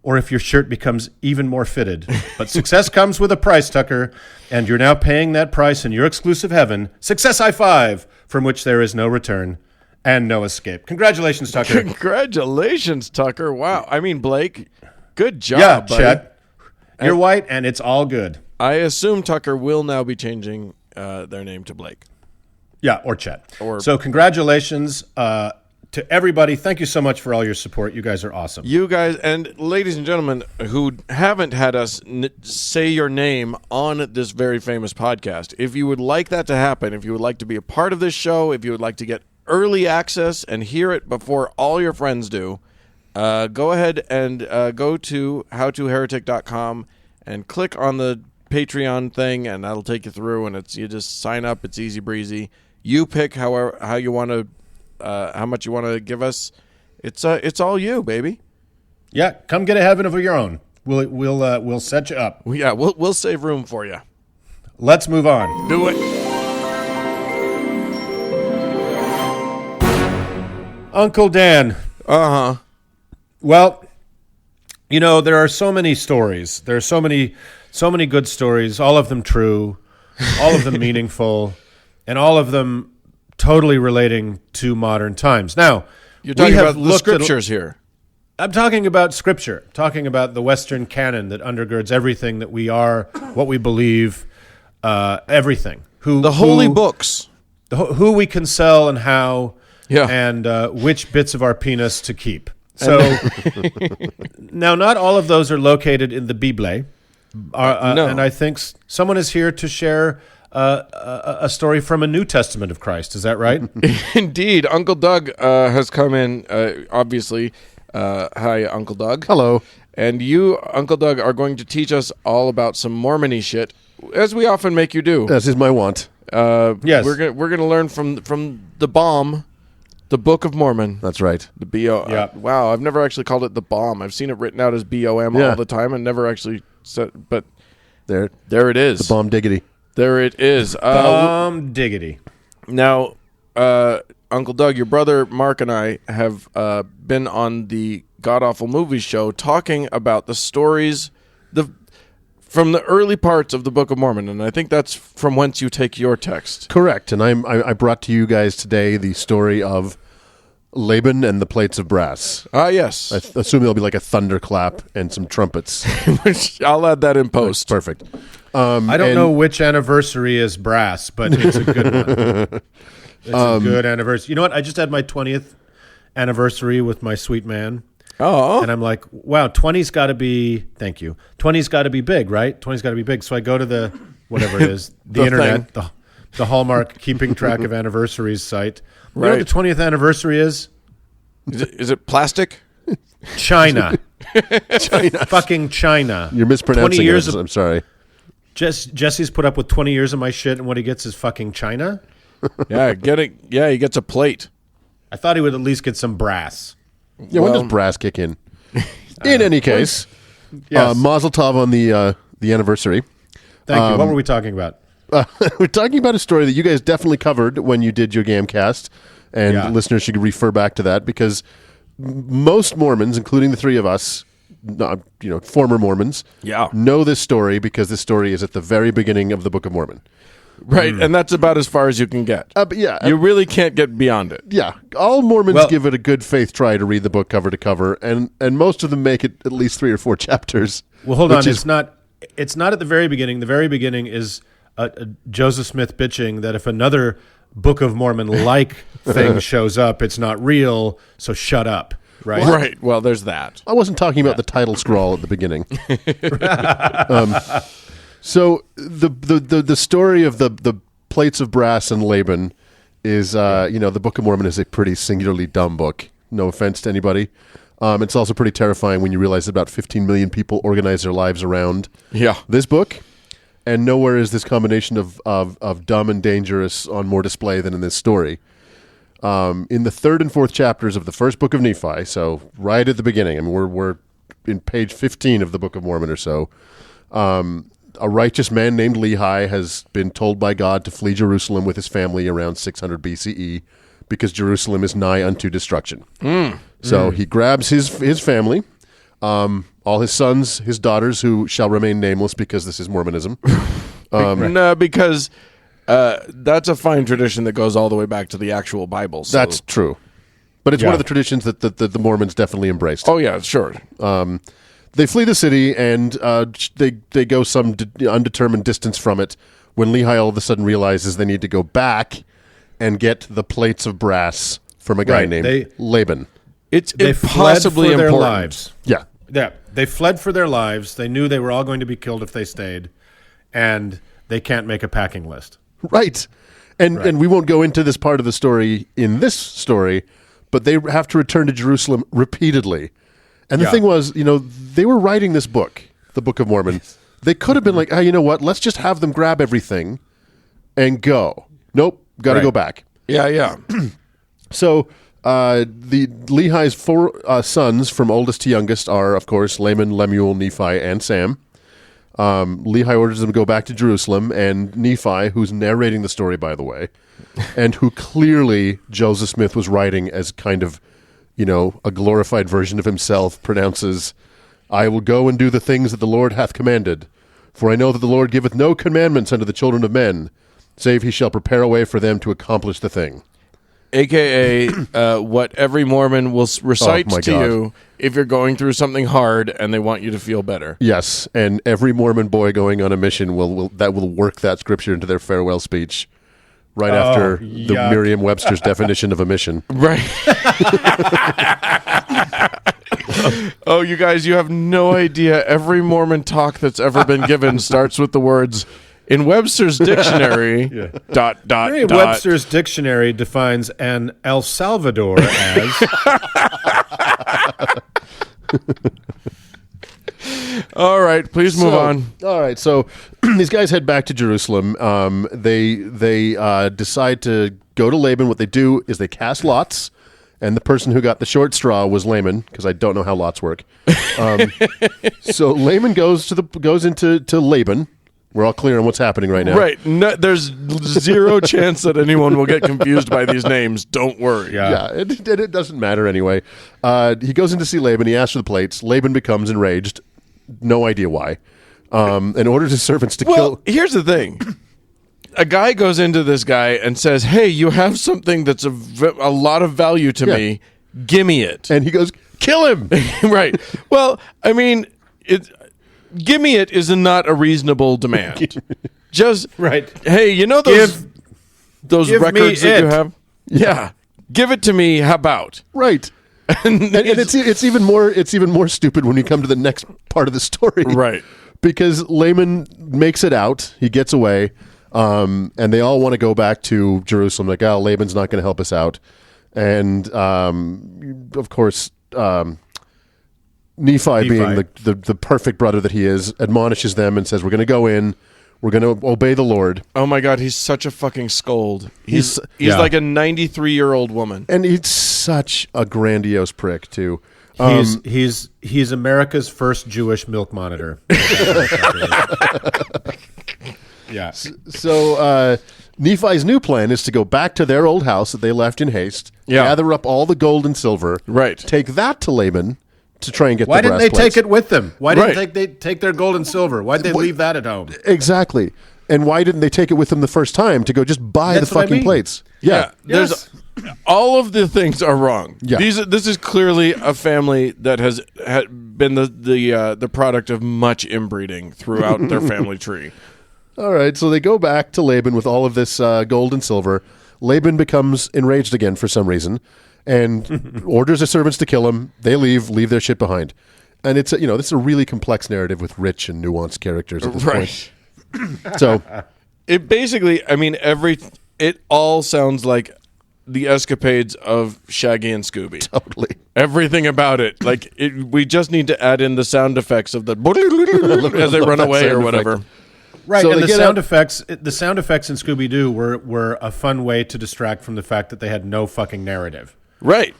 or if your shirt becomes even more fitted. But success comes with a price, Tucker, and you're now paying that price in your exclusive heaven, Success High Five, from which there is no return and no escape. Congratulations, Tucker. Congratulations, Tucker. Wow. I mean, Blake, good job, yeah, buddy. Chet. You're white, and it's all good. I assume Tucker will now be changing their name to Blake. Yeah, or Chet. So congratulations to everybody. Thank you so much for all your support. You guys are awesome. You guys, and ladies and gentlemen who haven't had us say your name on this very famous podcast, if you would like that to happen, if you would like to be a part of this show, if you would like to get early access and hear it before all your friends do, go ahead and go to howtoheretic.com and click on the Patreon thing, and that'll take you through, and you just sign up. It's easy breezy. You pick how you want to, how much you want to give us. It's all you, baby. Yeah, come get a heaven of your own. We'll set you up. Yeah, we'll save room for you. Let's move on. Do it. Uncle Dan. Uh-huh. Well, you know, there are so many stories. There are so many good stories, all of them true, all of them meaningful, and all of them totally relating to modern times. Now, you're talking about the scriptures here. I'm talking about scripture, talking about the Western canon that undergirds everything that we are, what we believe, everything. The holy books. Who we can sell and how, yeah. And which bits of our penis to keep. So now, not all of those are located in the Bible, no. And I think someone is here to share a story from a New Testament of Christ. Is that right? Indeed. Uncle Doug has come in, obviously. Hi, Uncle Doug. Hello. And you, Uncle Doug, are going to teach us all about some Mormon-y shit, as we often make you do. As is my want. Yes. We're gonna learn from the bomb, the Book of Mormon. That's right. The B-O. Yeah. Wow, I've never actually called it the bomb. I've seen it written out as B-O-M all the time, and never actually said. But there it is. The bomb diggity. There it is. Bomb diggity. Now, Uncle Doug, your brother Mark and I have been on the God Awful Movie Show talking about the stories from the early parts of the Book of Mormon, and I think that's from whence you take your text. Correct, and I brought to you guys today the story of Laban and the plates of brass. Ah, yes. I assume there'll be like a thunderclap and some trumpets. I'll add that in post. Perfect. I don't know which anniversary is brass, but it's a good one. It's a good anniversary. You know what? I just had my 20th anniversary with my sweet man. Oh. And I'm like, wow, 20's got to be, thank you. 20's got to be big, right? 20's got to be big. So I go to the, whatever it is, the internet, the Hallmark keeping track of anniversaries site. You know Right. what the 20th anniversary is? Is it plastic? China. Fucking China. You're mispronouncing 20 years it. of- I'm sorry. Jesse's put up with 20 years of my shit, and what he gets is fucking China? Yeah, get it. Yeah, he gets a plate. I thought he would at least get some brass. Yeah, when Well- does brass kick in? In any case, Yes. Mazel Tov on the anniversary. Thank you. What were we talking about? We're talking about a story that you guys definitely covered when you did your Gamecast, and Yeah. listeners should refer back to that because most Mormons, including the three of us, former Mormons, Yeah. know this story because this story is at the very beginning of the Book of Mormon. Right, and that's about as far as you can get. But yeah, You really can't get beyond it. yeah, all Mormons Well- give it a good faith try to read the book cover to cover, and most of them make it at least 3 or 4 chapters. Well, hold which on. is- It's not at the very beginning. The very beginning is Joseph Smith bitching that if another Book of Mormon-like thing shows up, it's not real, so shut up. Right? Right. Well, there's that. I wasn't talking about the title scroll at the beginning. So the story of the plates of brass and Laban is, the Book of Mormon is a pretty singularly dumb book. No offense to anybody. It's also pretty terrifying when you realize that about 15 million people organize their lives around Yeah. this book, and nowhere is this combination of dumb and dangerous on more display than in this story. In the 3rd and 4th chapters of the first book of Nephi, so right at the beginning, I mean, we're in page 15 of the Book of Mormon or so, a righteous man named Lehi has been told by God to flee Jerusalem with his family around 600 BCE because Jerusalem is nigh unto destruction. So he grabs his family, all his sons, his daughters, who shall remain nameless because this is Mormonism. No, because that's a fine tradition that goes all the way back to the actual Bible. So. That's true. But it's Yeah. one of the traditions that the Mormons definitely embraced. Oh, yeah, sure. They flee the city, and they go some undetermined distance from it when Lehi all of a sudden realizes they need to go back and get the plates of brass from a guy Right. named Laban. It's They impossibly fled for their important. lives. Yeah. Yeah, they fled for their lives. They knew they were all going to be killed if they stayed, and they can't make a packing list. Right. And we won't go into this part of the story in this story, but they have to return to Jerusalem repeatedly. And the Yeah. thing was, they were writing this book, the Book of Mormon. They could have been like, you know what? Let's just have them grab everything and go. Nope. Got to Right. go back. Yeah, yeah. So the Lehi's 4 sons from oldest to youngest are, of course, Laman, Lemuel, Nephi, and Sam. Lehi orders them to go back to Jerusalem, and Nephi, who's narrating the story, by the way, and who clearly Joseph Smith was writing as kind of, a glorified version of himself, pronounces, I will go and do the things that the Lord hath commanded. For I know that the Lord giveth no commandments unto the children of men, save he shall prepare a way for them to accomplish the thing. AKA what every Mormon will recite my to God. you if you're going through something hard and they want you to feel better. Yes, and every Mormon boy going on a mission will work that scripture into their farewell speech right after the yuck. Merriam-Webster's definition of a mission. Right. Oh, you guys, you have no idea. Every Mormon talk that's ever been given starts with the words, in Webster's dictionary, ... Merriam-Webster's dictionary defines an El Salvador as All right, please move on. All right, so these guys head back to Jerusalem. They decide to go to Laban. What they do is they cast lots, and the person who got the short straw was Laman, because I don't know how lots work. So Laman goes into Laban. We're all clear on what's happening right now. Right. No, there's zero chance that anyone will get confused by these names. Don't worry. Yeah, it doesn't matter anyway. He goes in to see Laban. He asks for the plates. Laban becomes enraged. No idea why. And orders his servants to Well, kill. here's the thing. A guy goes into this guy and says, hey, you have something that's a lot of value to me. Gimme it. And he goes, kill him. Right. Well, I mean, gimme it is not a reasonable demand. Just, Right. hey, you know those give records me that you it. have? Yeah. Give it to me. How about? Right. And it's even more stupid when you come to the next part of the story. Right. Because Laman makes it out. He gets away. And they all want to go back to Jerusalem. Like, oh, Laban's not going to help us out. And, of course, Nephi, being the perfect brother that he is, admonishes them and says, we're going to go in. We're going to obey the Lord. Oh my God, he's such a fucking scold. He's like a 93-year-old woman. And he's such a grandiose prick, too. He's America's first Jewish milk monitor. Yeah. So Nephi's new plan is to go back to their old house that they left in haste, gather up all the gold and silver, take that to Laban to try and get Why the didn't brass they plates. take it with them? Why didn't they take their gold and silver? Why did they leave that at home? Exactly. And why didn't they take it with them the first time to go just buy the fucking plates? Yeah. There's all of the things are wrong. Yeah. This is clearly a family that has been the product of much inbreeding throughout their family tree. All right, so they go back to Laban with all of this gold and silver. Laban becomes enraged again for some reason and orders his servants to kill him. They leave their shit behind. And it's this is a really complex narrative with rich and nuanced characters at this point. So it basically, I mean, it all sounds like the escapades of Shaggy and Scooby. Totally. Everything about it. Like, we just need to add in the sound effects of the as they run away or whatever. Right, so and the sound effects in Scooby-Doo were a fun way to distract from the fact that they had no fucking narrative. Right.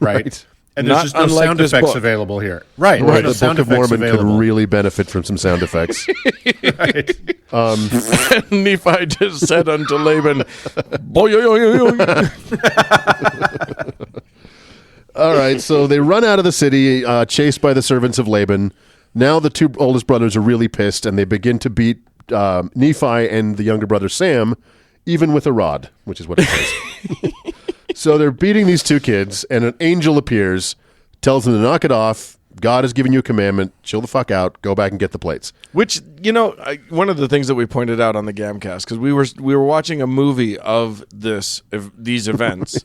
And there's just no sound effects available here. Right. The No Book of Mormon could really benefit from some sound effects. Nephi just said unto Laban, All right, so they run out of the city, chased by the servants of Laban. Now the two oldest brothers are really pissed, and they begin to beat Nephi and the younger brother Sam, even with a rod, which is what it says. So they're beating these two kids, and an angel appears, tells them to knock it off. God has given you a commandment. Chill the fuck out. Go back and get the plates. Which, one of the things that we pointed out on the Gamcast, because we were watching a movie of these events,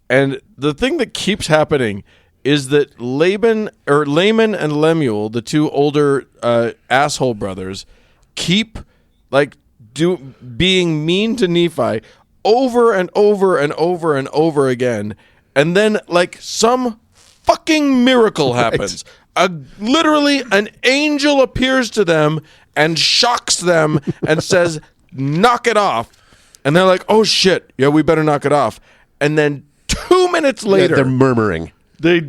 and the thing that keeps happening is that Laman and Lemuel, the two older asshole brothers, keep being mean to Nephi over and over and over and over again, and then some fucking miracle happens. Literally an angel appears to them and shocks them and says, knock it off. And they're like, oh shit, yeah, we better knock it off. And then 2 minutes later, they're murmuring. They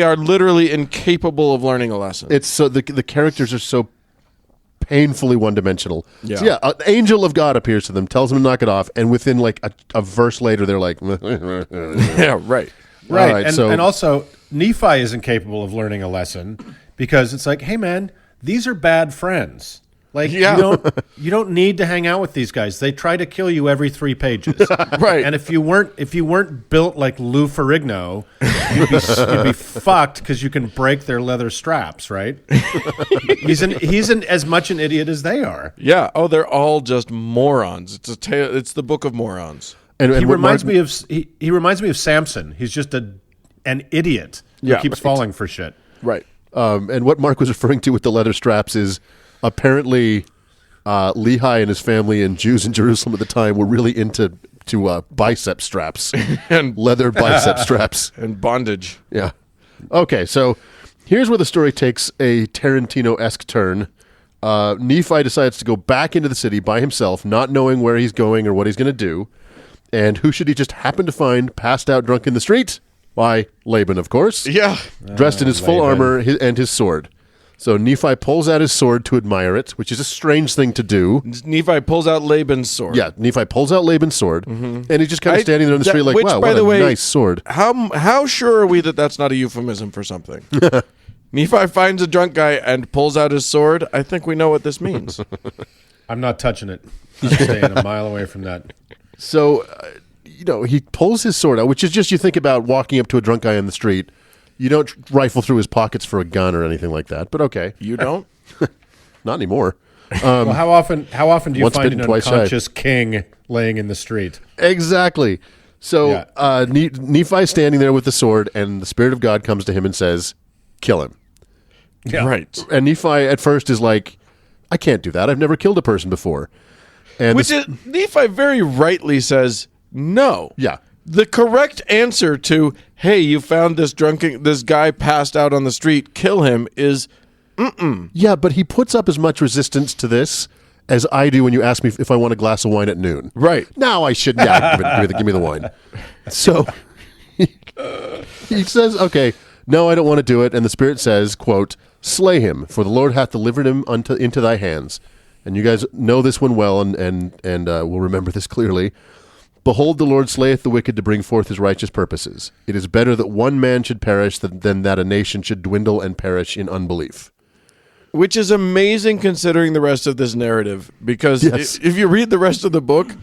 are literally incapable of learning a lesson. It's so the characters are so painfully one-dimensional. Yeah. So an angel of God appears to them, tells them to knock it off, and within a verse later, they're like, yeah, right. Right, and also Nephi isn't capable of learning a lesson because it's like, hey man, these are bad friends. You don't need to hang out with these guys. They try to kill you every 3 pages. Right. And if you weren't built like Lou Ferrigno, you'd be fucked because you can break their leather straps, right? He's as much an idiot as they are. Yeah. Oh, they're all just morons. It's the book of morons. And he reminds me of Samson. He's just an idiot who keeps falling for shit. Right. And what Mark was referring to with the leather straps is apparently Lehi and his family and Jews in Jerusalem at the time were really into bicep straps and leather bicep straps and bondage. Yeah. Okay, so here's where the story takes a Tarantino-esque turn. Nephi decides to go back into the city by himself, not knowing where he's going or what he's going to do. And who should he just happen to find passed out drunk in the street? Why, Laban, of course. Yeah. Dressed in his full armor and his sword. So Nephi pulls out his sword to admire it, which is a strange thing to do. Nephi pulls out Laban's sword. Yeah, Nephi pulls out Laban's sword, and he's just kind of standing there on the street like, wow, what a nice sword. How sure are we that that's not a euphemism for something? Nephi finds a drunk guy and pulls out his sword. I think we know what this means. I'm not touching it. I'm staying a mile away from that. So, he pulls his sword out, which is just, you think about walking up to a drunk guy on the street. You don't rifle through his pockets for a gun or anything like that, but okay. You don't? Not anymore. Well, how often do you find an unconscious king laying in the street? Exactly. So Nephi's standing there with the sword, and the Spirit of God comes to him and says, kill him. Yeah. Right. And Nephi at first is like, I can't do that. I've never killed a person before. And Which is, Nephi very rightly says no. Yeah. The correct answer to, hey, you found this guy passed out on the street, kill him, is Yeah, but he puts up as much resistance to this as I do when you ask me if I want a glass of wine at noon. right. Now I should. Yeah, give me the wine. So he says, okay, no, I don't want to do it. And the Spirit says, quote, slay him, for the Lord hath delivered him into thy hands. And you guys know this one well and will remember this clearly. Behold, the Lord slayeth the wicked to bring forth his righteous purposes. It is better that one man should perish than that a nation should dwindle and perish in unbelief. Which is amazing considering the rest of this narrative, because Yes. if you read the rest of the book,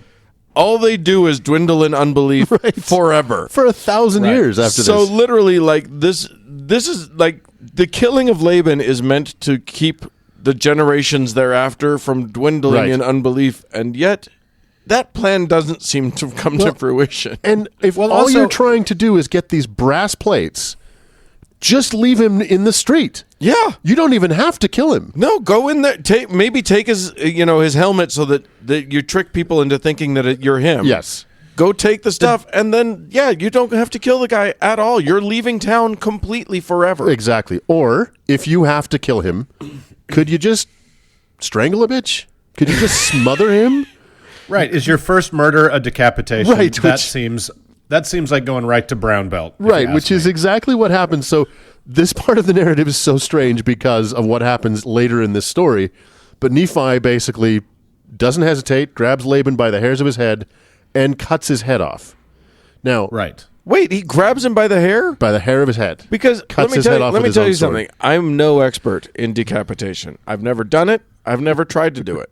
all they do is dwindle in unbelief forever. For 1,000 years after So this. literally, like this is like the killing of Laban is meant to keep the generations thereafter from dwindling Right. in unbelief, and yet that plan doesn't seem to have come to fruition. And if all also- you're trying to do is get these brass plates, just leave him in the street. Yeah. You don't even have to kill him. No, go in there. Maybe take his, his helmet so that you trick people into thinking that you're him. Yes. Go take the stuff, and then you don't have to kill the guy at all. You're leaving town completely forever. Exactly. Or if you have to kill him, could you just strangle a bitch? Could you just smother him? Right. Is your first murder a decapitation? Right, That seems like going right to brown belt. if Right, you which ask is me. exactly what happens. So this part of the narrative is so strange because of what happens later in this story. But Nephi basically doesn't hesitate, grabs Laban by the hairs of his head, and cuts his head off. Now, right. Wait, he grabs him by the hair? by the hair of his head. Because Cuts his head off let with me his tell own you sword. something. I'm no expert in decapitation. I've never done it. I've never tried to do it.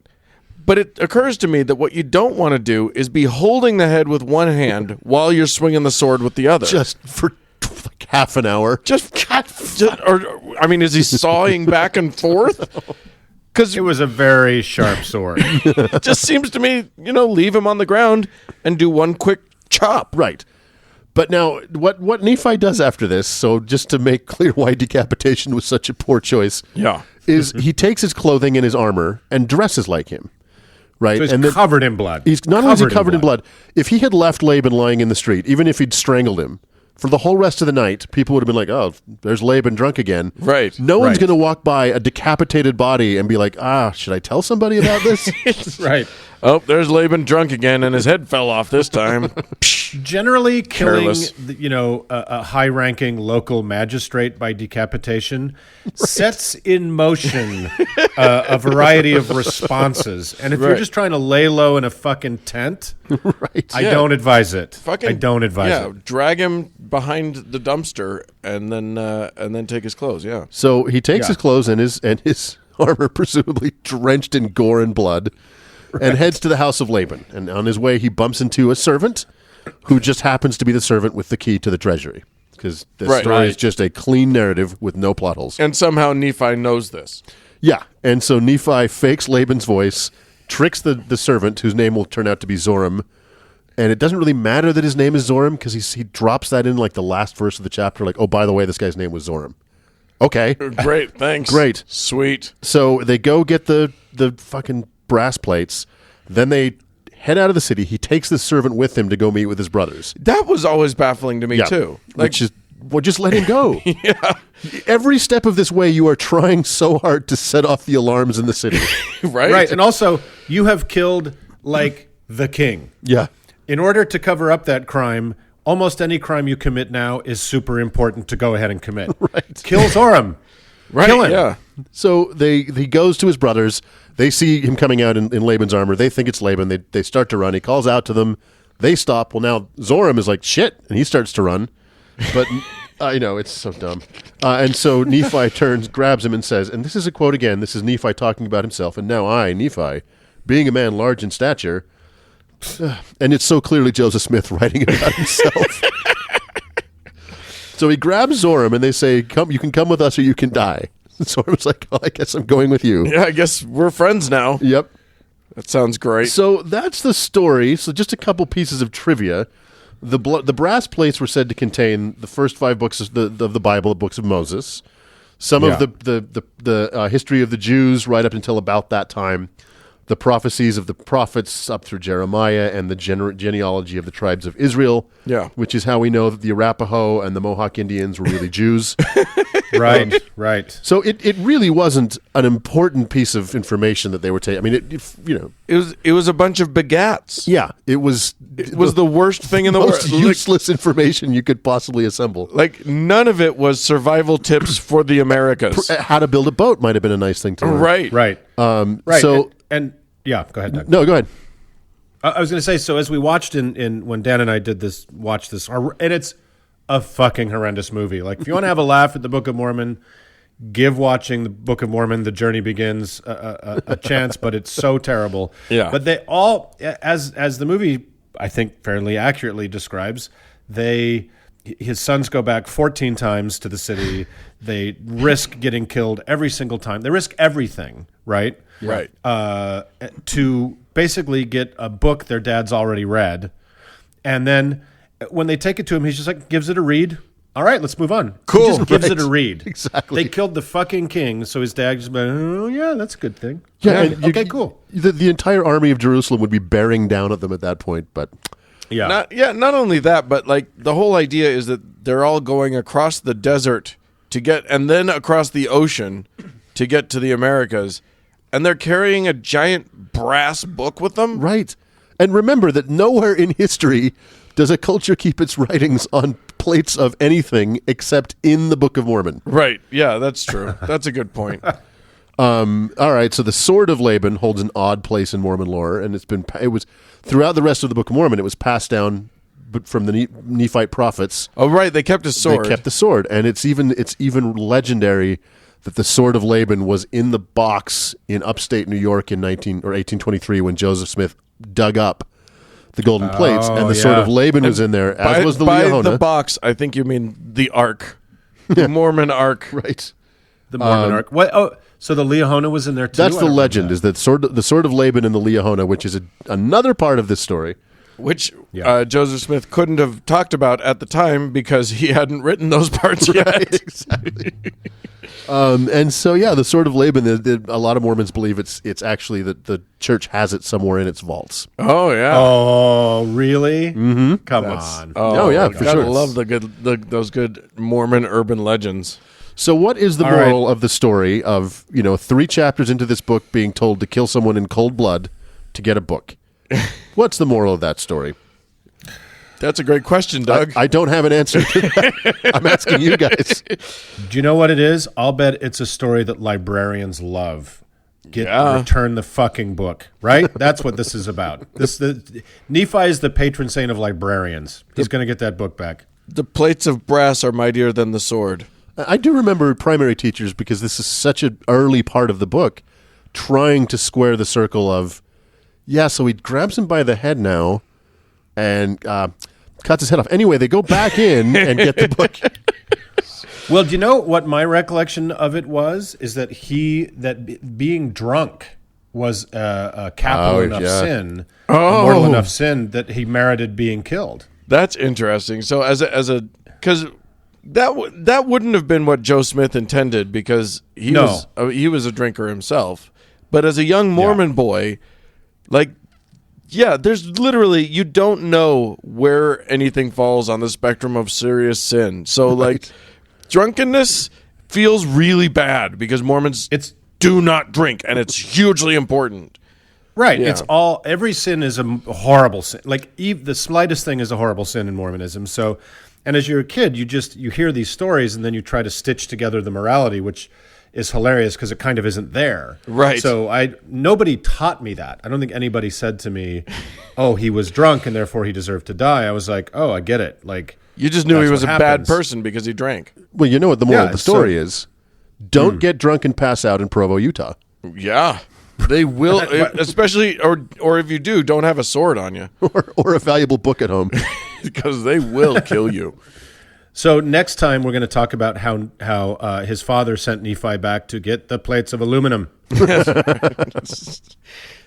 But it occurs to me that what you don't want to do is be holding the head with one hand while you're swinging the sword with the other. Just for like half an hour. Is he sawing back and forth? Because It was a very sharp sword. it just seems to me, leave him on the ground and do one quick chop. Right. But now, what Nephi does after this, so just to make clear why decapitation was such a poor choice, Yeah. is he takes his clothing and his armor and dresses like him. Right. So he's and then covered in blood. he's not only is he covered in blood, if he had left Laban lying in the street, even if he'd strangled him, for the whole rest of the night, people would have been like, oh, there's Laban drunk again. Right. No one's Right. going to walk by a decapitated body and be like, should I tell somebody about this? Right. Oh, there's Laban drunk again, and his head fell off this time. Generally, killing Careless. a high-ranking local magistrate by decapitation sets in motion a variety of responses. And if you're Right. just trying to lay low in a fucking tent, Right. I don't advise it. Fucking I don't advise it. drag him behind the dumpster and then take his clothes. Yeah. So he takes Yeah. his clothes and his armor, presumably drenched in gore and blood, and heads to the house of Laban. And on his way, he bumps into a servant who just happens to be the servant with the key to the treasury. Because this Right. story is Right. just a clean narrative with no plot holes. And somehow Nephi knows this. Yeah. And so Nephi fakes Laban's voice, tricks the servant, whose name will turn out to be Zoram. And it doesn't really matter that his name is Zoram because he drops that in like the last verse of the chapter. Like, oh, by the way, this guy's name was Zoram. Okay. Great, thanks. Great. Sweet. So they go get the fucking brass plates. Then they head out of the city. He takes the servant with him to go meet with his brothers. That was always baffling to me too. Which is, well, just let him go. Yeah. Every step of this way, you are trying so hard to set off the alarms in the city. right? Right. And also, you have killed, like, the king. Yeah. In order to cover up that crime, almost any crime you commit now is super important to go ahead and commit. Right. Kill Zoram. Right. Kill him. Yeah. So he goes to his brothers. They see him coming out in Laban's armor. They think it's Laban. They start to run. He calls out to them. They stop. Well, now Zoram is like, shit, and he starts to run. But, it's so dumb. And so Nephi turns, grabs him and says, and this is a quote again, this is Nephi talking about himself, and now I, Nephi, being a man large in stature, and it's so clearly Joseph Smith writing about himself. So he grabs Zoram, and they say, "Come, you can come with us or you can die." And Zoram's like, "Oh, I guess I'm going with you." Yeah, I guess we're friends now. Yep. That sounds great. So that's the story. So just a couple pieces of trivia. The brass plates were said to contain the first 5 books of the Bible, the books of Moses. Some of the history of the Jews right up until about that time. the prophecies of the prophets up through Jeremiah, and the genealogy of the tribes of Israel. Yeah. Which is how we know that the Arapaho and the Mohawk Indians were really Jews. Right, right. So it really wasn't an important piece of information that they were taking. I mean, It was a bunch of begats. yeah, it was The worst thing in the world. most useless information you could possibly assemble. Like none of it was survival tips for the Americas. How to build a boat might have been a nice thing to learn. Right. Right. Right. So and yeah, go ahead, Doug. no, go ahead. I was going to say, so as we watched in when Dan and I watched this, and it's a fucking horrendous movie. Like, if you want to have a laugh at the Book of Mormon, give watching the Book of Mormon, The Journey Begins, a chance, but it's so terrible. Yeah. But they all, as the movie, I think, fairly accurately describes, his sons go back 14 times to the city. They risk getting killed every single time. They risk everything, right? Right. To basically get a book their dad's already read. And then when they take it to him, he's just like, gives it a read. All right, let's move on. Cool. He just gives it a Right. read. Exactly. They killed the fucking king, so his dad just went, oh, yeah, that's a good thing. Yeah, Okay, and okay, cool. The entire army of Jerusalem would be bearing down at them at that point, but Yeah. Not only that, but like the whole idea is that they're all going across the desert and then across the ocean to get to the Americas, and they're carrying a giant brass book with them. right. And remember that nowhere in history does a culture keep its writings on plates of anything except in the Book of Mormon. Right. Yeah, that's true. That's a good point. All right, so the sword of Laban holds an odd place in Mormon lore, and it was throughout the rest of the Book of Mormon. It was passed down from the Nephite prophets. Oh, right. They kept his sword. They kept the sword, and it's even legendary that the sword of Laban was in the box in upstate New York in 1823 when Joseph Smith dug up the golden plates, and the sword of Laban was in there, as was the Leahona. By the box, I think you mean the Ark. The Mormon Ark. Right. The Mormon Ark. What? Oh, so the Leahona was in there too? That's I the don't legend, remember is that the sword of Laban and the Leahona, which is another part of this story. Which Yeah. Joseph Smith couldn't have talked about at the time because he hadn't written those parts yet. Exactly. And so, yeah, the sword of Laban, a lot of Mormons believe it's actually that the church has it somewhere in its vaults. Oh, yeah. Oh, really? Mm-hmm. Come on. Oh, yeah, for gotta sure. love those good Mormon urban legends. So what is the All moral of the story of, 3 chapters into this book being told to kill someone in cold blood to get a book? What's the moral of that story? That's a great question, Doug. I don't have an answer to that. I'm asking you guys. Do you know what it is? I'll bet it's a story that librarians love. Yeah. Return the fucking book, right? That's what this is about. Nephi is the patron saint of librarians. He's going to get that book back. The plates of brass are mightier than the sword. I do remember primary teachers, because this is such an early part of the book, trying to square the circle of, so he grabs him by the head now and cuts his head off. Anyway, they go back in and get the book. Well, do you know what my recollection of it was? Is that being drunk was a capital enough sin, a mortal enough sin that he merited being killed. That's interesting. So because that wouldn't have been what Joe Smith intended, because he was a drinker himself. But as a young Mormon boy, there's literally, you don't know where anything falls on the spectrum of serious sin. So drunkenness feels really bad because Mormons do not drink, and it's hugely important. Right. Yeah. It's every sin is a horrible sin. The slightest thing is a horrible sin in Mormonism. So, and as you're a kid, you hear these stories and then you try to stitch together the morality, which is hilarious because it kind of isn't there. Right. So nobody taught me that. I don't think anybody said to me, "Oh, he was drunk and therefore he deserved to die." I was like, "Oh, I get it." You just knew he was a bad happens. person because he drank. Well, you know what the moral of the story is? Don't get drunk and pass out in Provo, Utah. Yeah. They will, especially, or if you do, don't have a sword on you. or a valuable book at home. Because they will kill you. So next time we're going to talk about how his father sent Nephi back to get the plates of aluminum.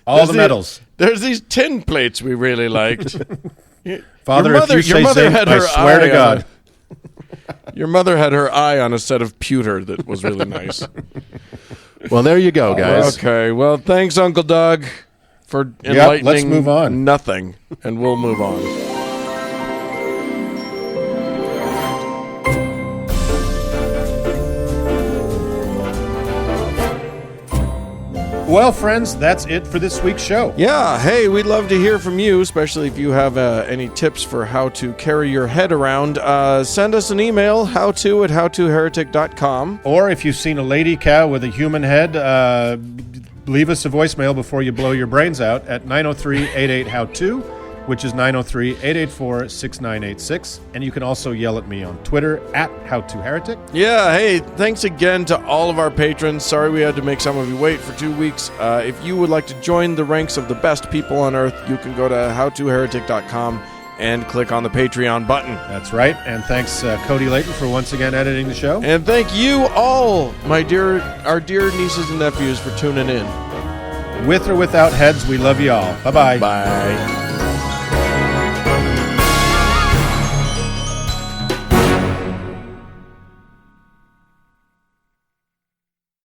All the metals. There's these tin plates we really liked. Father, if you say zinc, I swear to God. Your mother had her eye on a set of pewter that was really nice. Well, there you go, guys. Okay. Well, thanks, Uncle Doug. for enlightening let's move on. nothing, and we'll move on. Well, friends, that's it for this week's show. Yeah, hey, we'd love to hear from you, especially if you have any tips for how to carry your head around. Send us an email, howto@howtoheretic.com. Or if you've seen a lady cow with a human head, leave us a voicemail before you blow your brains out at 903-88-HOW-TO, which is 903-884-6986. And you can also yell at me on Twitter at HowToHeretic. Yeah, hey, thanks again to all of our patrons. Sorry we had to make some of you wait for 2 weeks. If you would like to join the ranks of the best people on earth, you can go to howtoheretic.com and click on the Patreon button. That's right. And thanks, Cody Layton, for once again editing the show. And thank you all, our dear nieces and nephews, for tuning in. With or without heads, we love you all. Bye-bye. Bye.